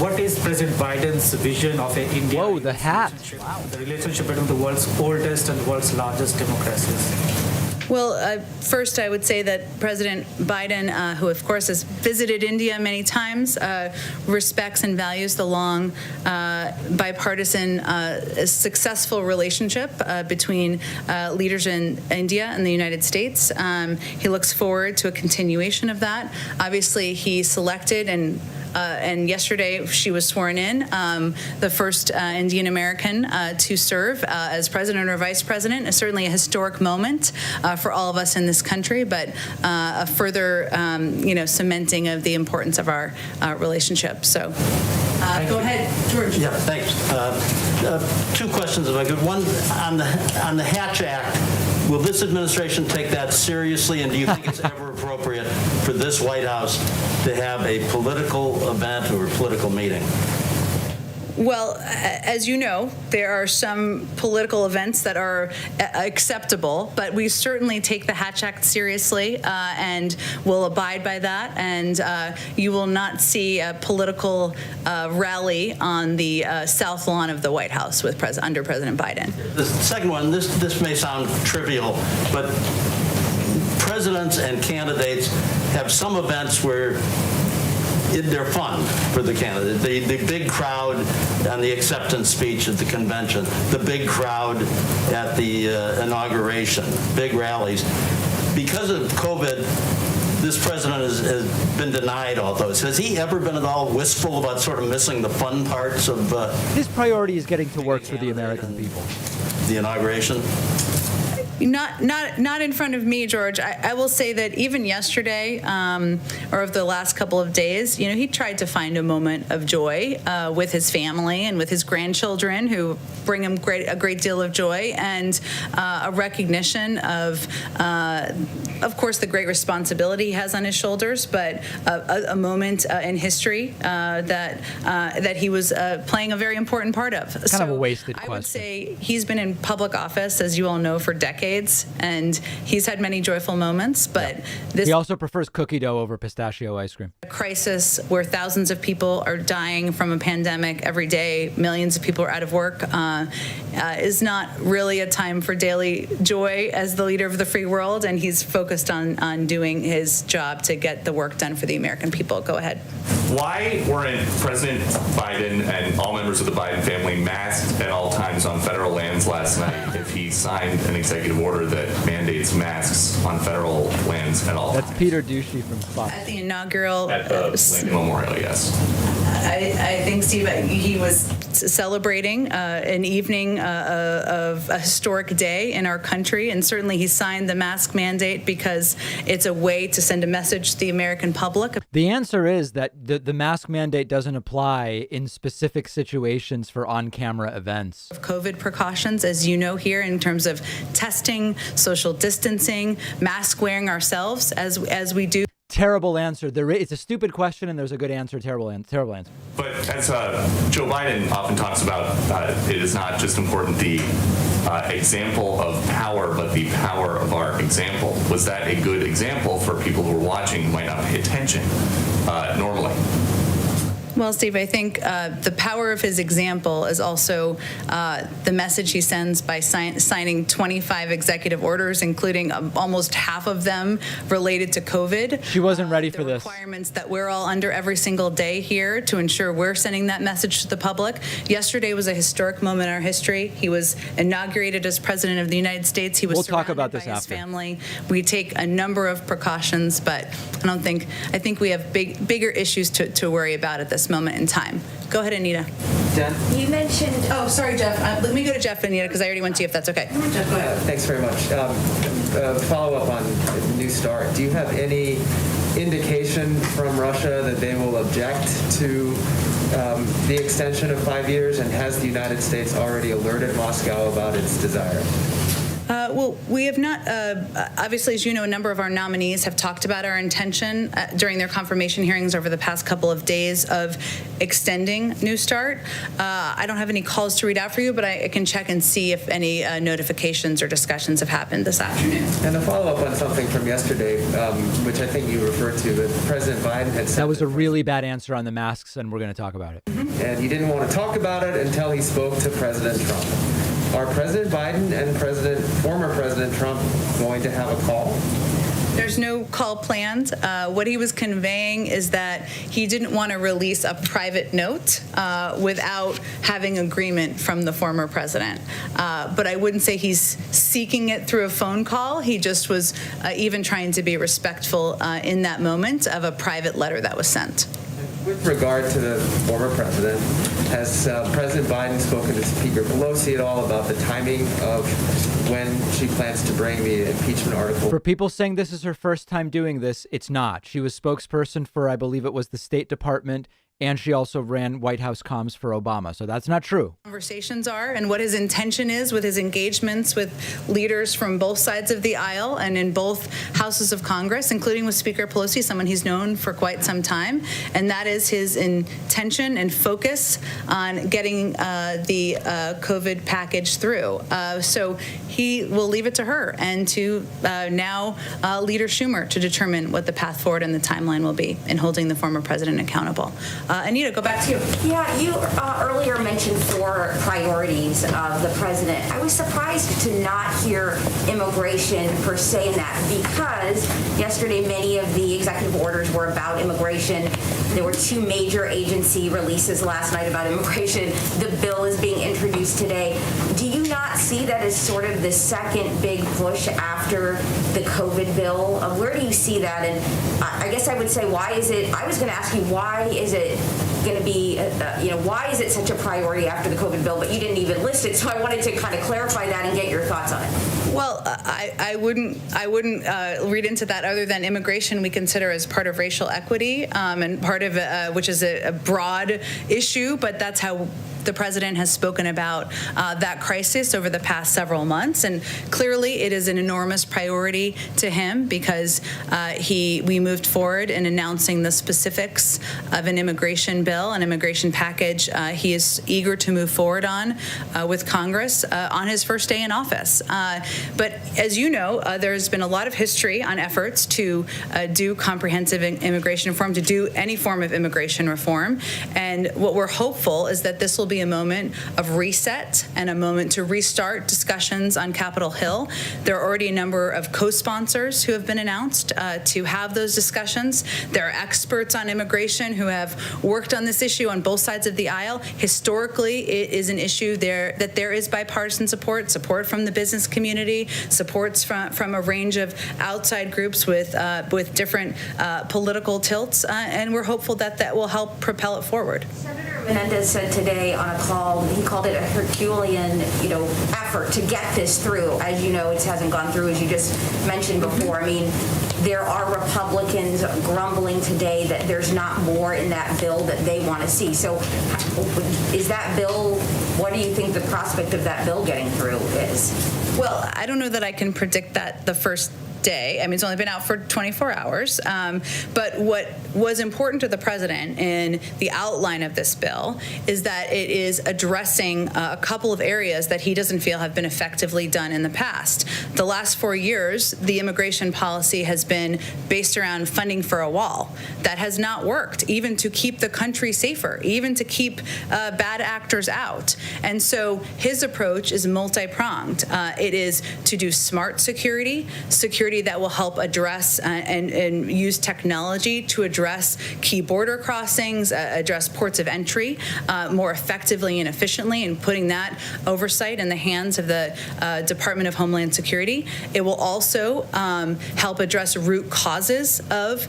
What is President Biden's vision of an India? Whoa, the hat. Wow. The relationship between the world's oldest and the world's largest democracies? Well, first, I would say that President Biden, who of course has visited India many times, respects and values the long, bipartisan, successful relationship between leaders in India and the United States. He looks forward to a continuation of that. Obviously, he selected and yesterday she was sworn in, the first Indian American to serve as president or vice president. It's certainly a historic moment for all of us in this country, but a further, cementing of the importance of our relationship. So, go ahead, George. Yeah, thanks. 2 questions, if I could. One on the Hatch Act. Will this administration take that seriously, and do you think it's ever appropriate for this White House to have a political event or a political meeting? Well, as you know, there are some political events that are acceptable, but we certainly take the Hatch Act seriously and will abide by that. And you will not see a political rally on the south lawn of the White House with under President Biden. The second one, this may sound trivial, but presidents and candidates have some events where they're fun for the candidate. The big crowd on the acceptance speech at the convention, the big crowd at the inauguration, big rallies. Because of COVID, this president has been denied all those. Has he ever been at all wistful about sort of missing the fun parts of his priority is getting to work for the American people? The inauguration? Not in front of me, George. I will say that even yesterday, or of the last couple of days, he tried to find a moment of joy with his family and with his grandchildren, who bring him a great deal of joy, and a recognition of course, the great responsibility he has on his shoulders, but a moment in history that he was playing a very important part of. Kind of a wasted question. I would say he's been in public office, as you all know, for decades, and he's had many joyful moments, but he also prefers cookie dough over pistachio ice cream. A crisis where thousands of people are dying from a pandemic every day, millions of people are out of work, is not really a time for daily joy as the leader of the free world, and he's focused on doing his job to get the work done for the American people. Go ahead. Why weren't President Biden and all members of the Biden family masked at all times on federal lands last night if he signed an executive order that mandates masks on federal lands at all times? That's Peter Ducey from Fox. At the inaugural... At the Lincoln Memorial, yes. I think, Steve, he was celebrating an evening of a historic day in our country, and certainly he signed the mask mandate because it's a way to send a message to the American public. The answer is that the mask mandate doesn't apply in specific situations for on-camera events. COVID precautions, as you know here, in terms of testing, social distancing, mask wearing ourselves as we do. Terrible answer. It's a stupid question, and there's a good answer. Terrible answer. But as Joe Biden often talks about, it is not just important the example of power, but the power of our example. Was that a good example for people who are watching who might not pay attention normally? Well, Steve, I think the power of his example is also the message he sends by signing 25 executive orders, including almost half of them related to COVID. She wasn't ready for this. Requirements that we're all under every single day here to ensure we're sending that message to the public. Yesterday was a historic moment in our history. He was inaugurated as President of the United States. He was We'll talk about this by his after. family. We take a number of precautions, but I think we have bigger issues to worry about at this moment in time. Go ahead, Anita. Jen? You mentioned. Oh, sorry, Jeff. Let me go to Jeff, Anita, because I already went to you, if that's okay. Jeff, go ahead. Thanks very much. Follow up on New START. Do you have any indication from Russia that they will object to the extension of 5 years, and has the United States already alerted Moscow about its desire? Well, we have not, obviously, as you know, a number of our nominees have talked about our intention during their confirmation hearings over the past couple of days of extending New START. I don't have any calls to read out for you, but I can check and see if any notifications or discussions have happened this afternoon. And a follow-up on something from yesterday, which I think you referred to, that President Biden had said. That was a really bad answer on the masks, and we're going to talk about it. And he didn't want to talk about it until he spoke to President Trump. Are President Biden and former President Trump going to have a call? There's no call planned. What he was conveying is that he didn't want to release a private note without having agreement from the former president. But I wouldn't say he's seeking it through a phone call. He just was even trying to be respectful in that moment of a private letter that was sent. With regard to the former president, has President Biden spoken to Speaker Pelosi at all about the timing of when she plans to bring the impeachment article? For people saying this is her first time doing this, it's not. She was spokesperson for, I believe it was the State Department, and she also ran White House comms for Obama. So that's not true. Conversations are, and what his intention is with his engagements with leaders from both sides of the aisle and in both houses of Congress, including with Speaker Pelosi, someone he's known for quite some time. And that is his intention and focus on getting the COVID package through. So he will leave it to her and to now Leader Schumer to determine what the path forward and the timeline will be in holding the former president accountable. Anita, go back to you. Yeah, you earlier mentioned 4 priorities of the president. I was surprised to not hear immigration per se in that, because yesterday many of the executive orders were about immigration. There were 2 major agency releases last night about immigration. The bill is being introduced today. Do you not see that as sort of the second big push after the COVID bill? Where do you see that? And I guess I would say, why is it, I was going to ask you, why is it going to be, why is it such a priority after the COVID bill, but you didn't even list it, so I wanted to kind of clarify that and get your thoughts on it. Well, I wouldn't read into that other than immigration we consider as part of racial equity and part of which is a broad issue, but that's how the president has spoken about that crisis over the past several months, and clearly it is an enormous priority to him because we moved forward in announcing the specifics of an immigration bill, an immigration package he is eager to move forward on with Congress on his first day in office. But as you know, there's been a lot of history on efforts to do comprehensive immigration reform, to do any form of immigration reform, and what we're hopeful is that this will be be a moment of reset and a moment to restart discussions on Capitol Hill. There are already a number of co-sponsors who have been announced to have those discussions. There are experts on immigration who have worked on this issue on both sides of the aisle. Historically, it is an issue that there is bipartisan support from the business community, supports from a range of outside groups with different political tilts, and we're hopeful that will help propel it forward. Senator Menendez said today on a call, he called it a Herculean, effort to get this through. As you know, it hasn't gone through, as you just mentioned before. I mean, there are Republicans grumbling today that there's not more in that bill that they want to see. So is that bill, what do you think the prospect of that bill getting through is? Well, I don't know that I can predict that the first day. I mean, it's only been out for 24 hours. But what was important to the president in the outline of this bill is that it is addressing a couple of areas that he doesn't feel have been effectively done in the past. The last 4 years, the immigration policy has been based around funding for a wall. That has not worked, even to keep the country safer, even to keep bad actors out. And so his approach is multi-pronged. It is to do smart security that will help address and use technology to address key border crossings, address ports of entry more effectively and efficiently, and putting that oversight in the hands of the Department of Homeland Security. It will also help address root causes of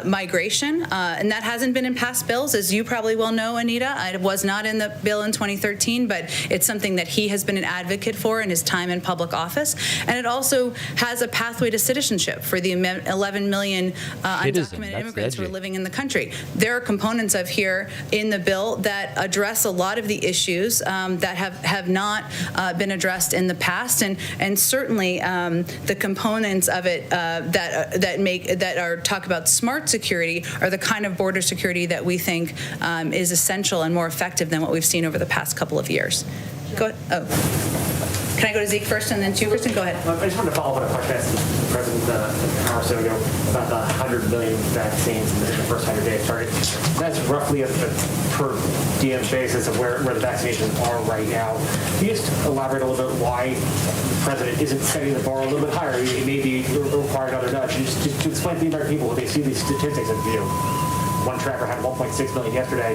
migration, and that hasn't been in past bills, as you probably well know, Anita. It was not in the bill in 2013, but it's something that he has been an advocate for in his time in public office. And it also has a pathway to citizenship for the 11 million undocumented immigrants who are living in the country. There are components of here in the bill that address a lot of the issues that have not been addressed in the past, and certainly the components of it that are talk about smart security are the kind of border security that we think is essential and more effective than what we've seen over the past couple of years. Go ahead. Oh. Can I go to Zeke first and then to you, Kristen? Go ahead. I just wanted to follow up on a question I asked the President an hour or so ago about the 100 million vaccines in the first 100 days target. That's roughly a per diem basis of where the vaccinations are right now. Can you just elaborate a little bit why the President isn't setting the bar a little bit higher? It may be require another nudge. Just to explain to the American people when they see these statistics and one tracker had 1.6 million yesterday.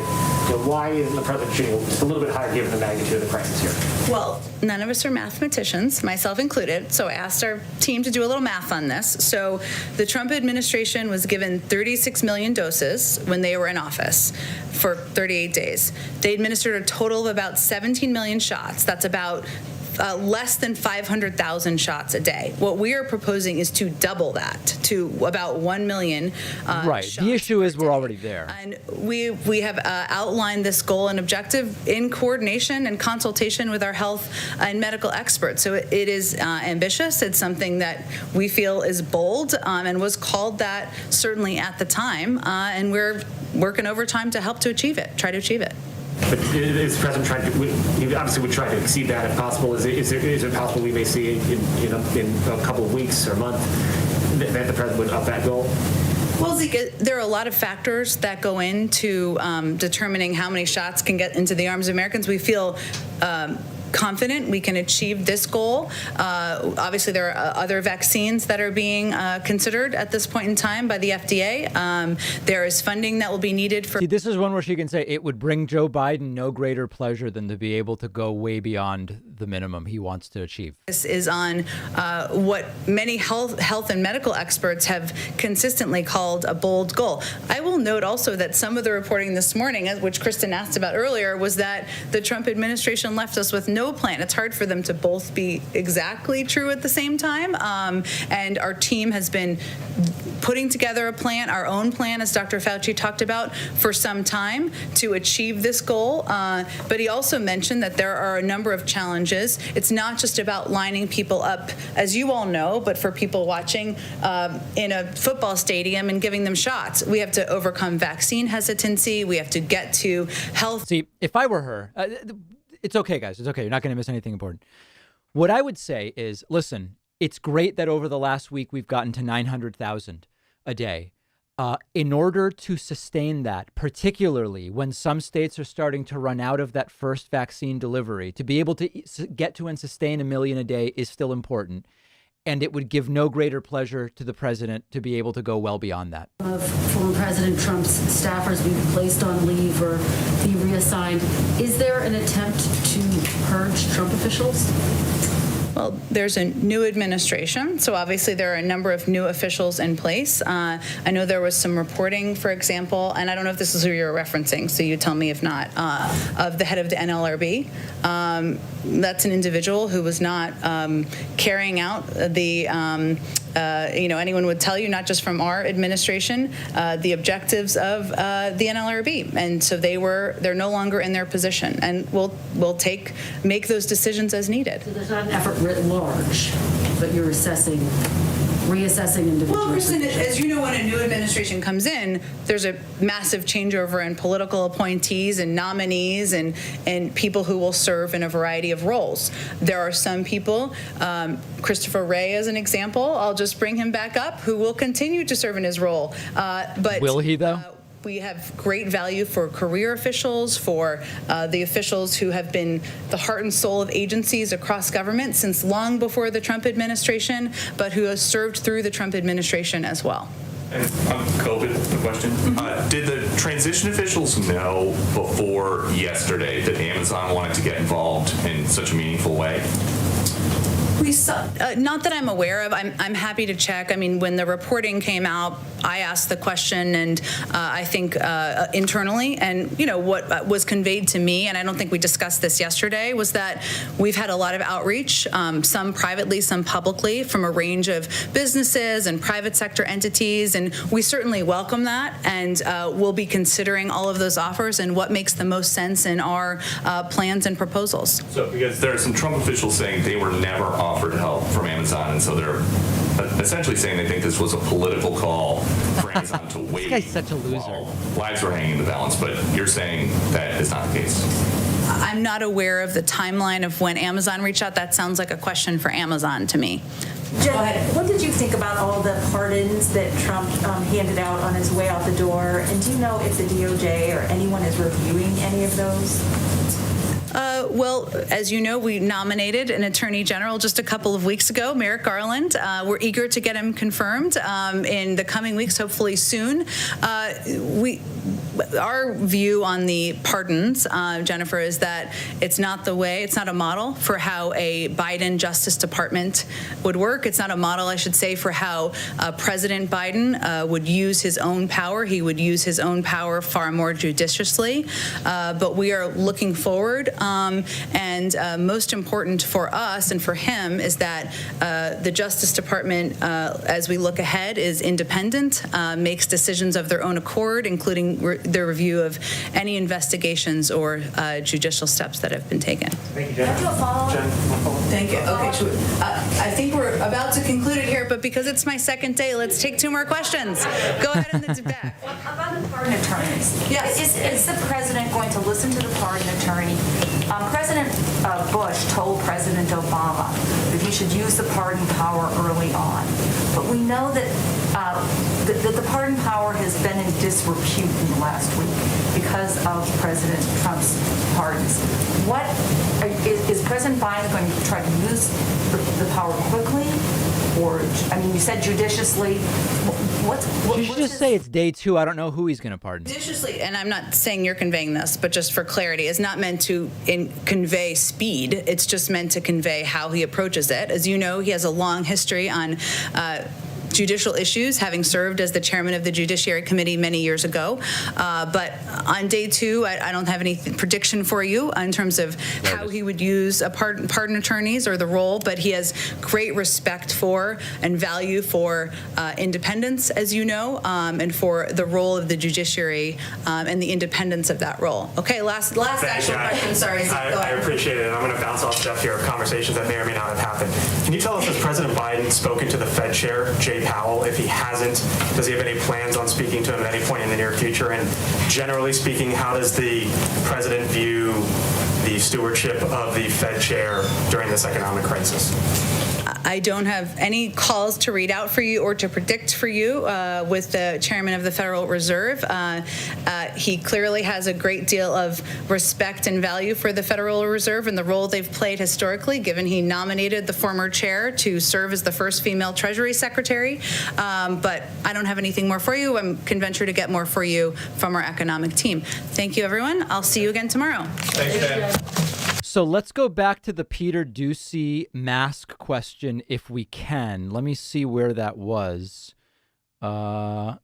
Why isn't the President shooting just a little bit higher given the magnitude of the crisis here? Well, none of us are mathematicians, myself included, so I asked our team to do a little math on this. So the Trump administration was given 36 million doses when they were in office for 38 days. They administered a total of about 17 million shots. That's about less than 500,000 shots a day. What we are proposing is to double that to about 1 million right. shots. The issue is we're already there. And we have outlined this goal and objective in coordination and consultation with our health and medical experts. So it is ambitious. It's something that we feel is bold and was called that certainly at the time. And we're working overtime to help to achieve it, try to achieve it. But is the President trying to, he obviously would try to exceed that if possible. Is it possible we may see in a couple of weeks or a month that the President would up that goal? Well, Zeke, there are a lot of factors that go into determining how many shots can get into the arms of Americans. We feel confident we can achieve this goal. Obviously, there are other vaccines that are being considered at this point in time by the FDA. There is funding that will be needed for. See, this is one where she can say it would bring Joe Biden no greater pleasure than to be able to go way beyond the minimum he wants to achieve. This is on what many health and medical experts have consistently called a bold goal. I will note also that some of the reporting this morning, which Kristen asked about earlier, was that the Trump administration left us with no plan. It's hard for them to both be exactly true at the same time. And our team has been putting together a plan, our own plan, as Dr. Fauci talked about, for some time to achieve this goal. But he also mentioned that there are a number of challenges. It's not just about lining people up, as you all know, but for people watching in a football stadium and giving them shots. We have to overcome vaccine hesitancy. We have to get to health. See, if I were her, it's okay, guys. It's okay. You're not going to miss anything important. What I would say is, listen, it's great that over the last week we've gotten to 900,000 a day. In order to sustain that, particularly when some states are starting to run out of that first vaccine delivery, to be able to get to and sustain 1 million a day is still important. And it would give no greater pleasure to the president to be able to go well beyond that. Of former President Trump's staffers being placed on leave or be reassigned, is there an attempt to purge Trump officials? Well, there's a new administration, so obviously there are a number of new officials in place. I know there was some reporting, for example, and I don't know if this is who you're referencing, so you tell me if not, of the head of the NLRB. That's an individual who was not carrying out the, anyone would tell you, not just from our administration, the objectives of the NLRB. And so they're no longer in their position, and we'll make those decisions as needed. So there's not an effort writ large, but you're reassessing individuals. Well, Kristen, as you know, when a new administration comes in, there's a massive changeover in political appointees and nominees and people who will serve in a variety of roles. There are some people, Christopher Wray as an example, I'll just bring him back up, who will continue to serve in his role. But will he, though? We have great value for career officials, for the officials who have been the heart and soul of agencies across government since long before the Trump administration, but who have served through the Trump administration as well. And on COVID, the question, did the transition officials know before yesterday that Amazon wanted to get involved in such a meaningful way? We saw, not that I'm aware of. I'm happy to check. I mean, when the reporting came out, I asked the question, and I think internally, and what was conveyed to me, and I don't think we discussed this yesterday, was that we've had a lot of outreach, some privately, some publicly, from a range of businesses and private sector entities, and we certainly welcome that, and we'll be considering all of those offers and what makes the most sense in our plans and proposals. So, because there are some Trump officials saying they were never offered help from Amazon, and so they're essentially saying they think this was a political call for Amazon to wait. This guy's such a loser. While lives were hanging in the balance, but you're saying that is not the case. I'm not aware of the timeline of when Amazon reached out. That sounds like a question for Amazon to me. Jen, what did you think about all the pardons that Trump handed out on his way out the door? And do you know if the DOJ or anyone is reviewing any of those? Well, as you know, we nominated an attorney general just a couple of weeks ago, Merrick Garland. We're eager to get him confirmed in the coming weeks, hopefully soon. Our view on the pardons, Jennifer, is that it's not a model for how a Biden Justice Department would work. It's not a model, I should say, for how President Biden would use his own power. He would use his own power far more judiciously. But we are looking forward. And most important for us and for him is that the Justice Department, as we look ahead, is independent, makes decisions of their own accord, including their review of any investigations or judicial steps that have been taken. Thank you, Jen. Thank you. Okay, I think we're about to conclude it here, but because it's my second day, let's take 2 more questions. Go ahead in the back. About the pardon attorneys. Yes. Is the president going to listen to the pardon attorney? President Bush told President Obama that he should use the pardon power early on. But we know that the pardon power has been in disrepute in the last week because of President Trump's pardons. Is President Biden going to try to use the power quickly? Or, I mean, you said judiciously. You should just say it's day 2. I don't know who he's going to pardon. Judiciously, and I'm not saying you're conveying this, but just for clarity, is not meant to convey speed. It's just meant to convey how he approaches it. As you know, he has a long history on judicial issues, having served as the chairman of the Judiciary Committee many years ago. But on day 2, I don't have any prediction for you in terms of how he would use pardon attorneys or the role, but he has great respect for and value for independence, as you know, and for the role of the judiciary and the independence of that role. Okay, last actual question. Sorry, Go ahead. I appreciate it. I'm going to bounce off stuff here, conversations that may or may not have happened. Can you tell us, has President Biden spoken to the Fed chair, Jay Powell? If he hasn't, does he have any plans on speaking to him at any point in the near future? And generally speaking, how does the president view the stewardship of the Fed chair during this economic crisis? I don't have any calls to read out for you or to predict for you with the chairman of the Federal Reserve. He clearly has a great deal of respect and value for the Federal Reserve and the role they've played historically, given he nominated the former chair to serve as the first female Treasury Secretary. But I don't have anything more for you. I can venture to get more for you from our economic team. Thank you, everyone. I'll see you again tomorrow. Thanks, Dan. So let's go back to the Peter Doocy mask question if we can. Let me see where that was. Was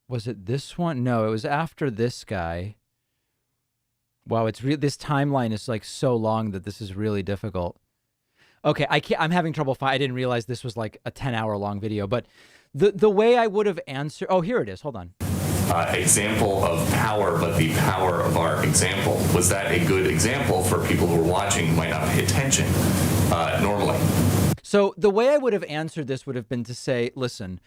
it this one? No, it was after this guy. Wow, this timeline is like so long that this is really difficult. Okay, I'm having trouble I didn't realize this was like a 10-hour long video, but the way I would have answered. Oh, here it is. Hold on. Example of power, but the power of our example. Was that a good example for people who are watching who might not pay attention normally? So the way I would have answered this would have been to say, listen,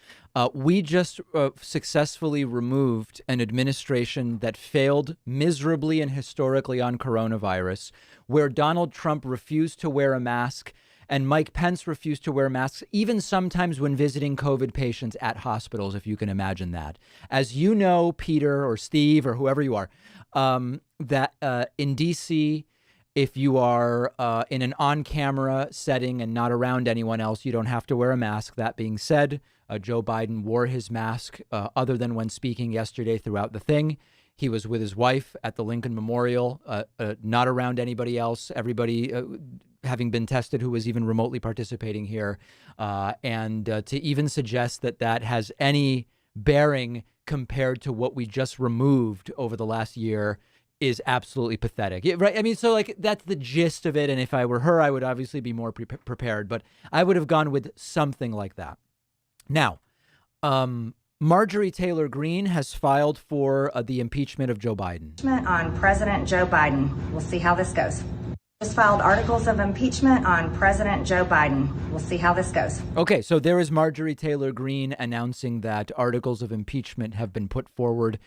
we just successfully removed an administration that failed miserably and historically on coronavirus, where Donald Trump refused to wear a mask and Mike Pence refused to wear masks, even sometimes when visiting COVID patients at hospitals, if you can imagine that. As you know, Peter or Steve or whoever you are, that in D.C., if you are in an on-camera setting and not around anyone else, you don't have to wear a mask. That being said, Joe Biden wore his mask other than when speaking yesterday throughout the thing. He was with his wife at the Lincoln Memorial, not around anybody else, everybody having been tested who was even remotely participating here. And to even suggest that that has any bearing compared to what we just removed over the last year is absolutely pathetic. Yeah, right? I mean, so like that's the gist of it. And if I were her, I would obviously be more prepared, but I would have gone with something like that. Now, Marjorie Taylor Greene has filed for the impeachment of Joe Biden. On President Joe Biden. We'll see how this goes. Just filed articles of impeachment on President Joe Biden. We'll see how this goes. Okay, so there is Marjorie Taylor Greene announcing that articles of impeachment have been put forward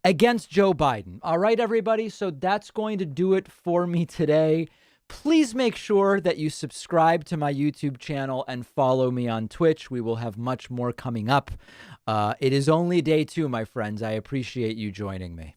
against Joe Biden. All right, everybody. So that's going to do it for me today. Please make sure that you subscribe to my YouTube channel and follow me on Twitch. We will have much more coming up. It is only day 2, my friends. I appreciate you joining me.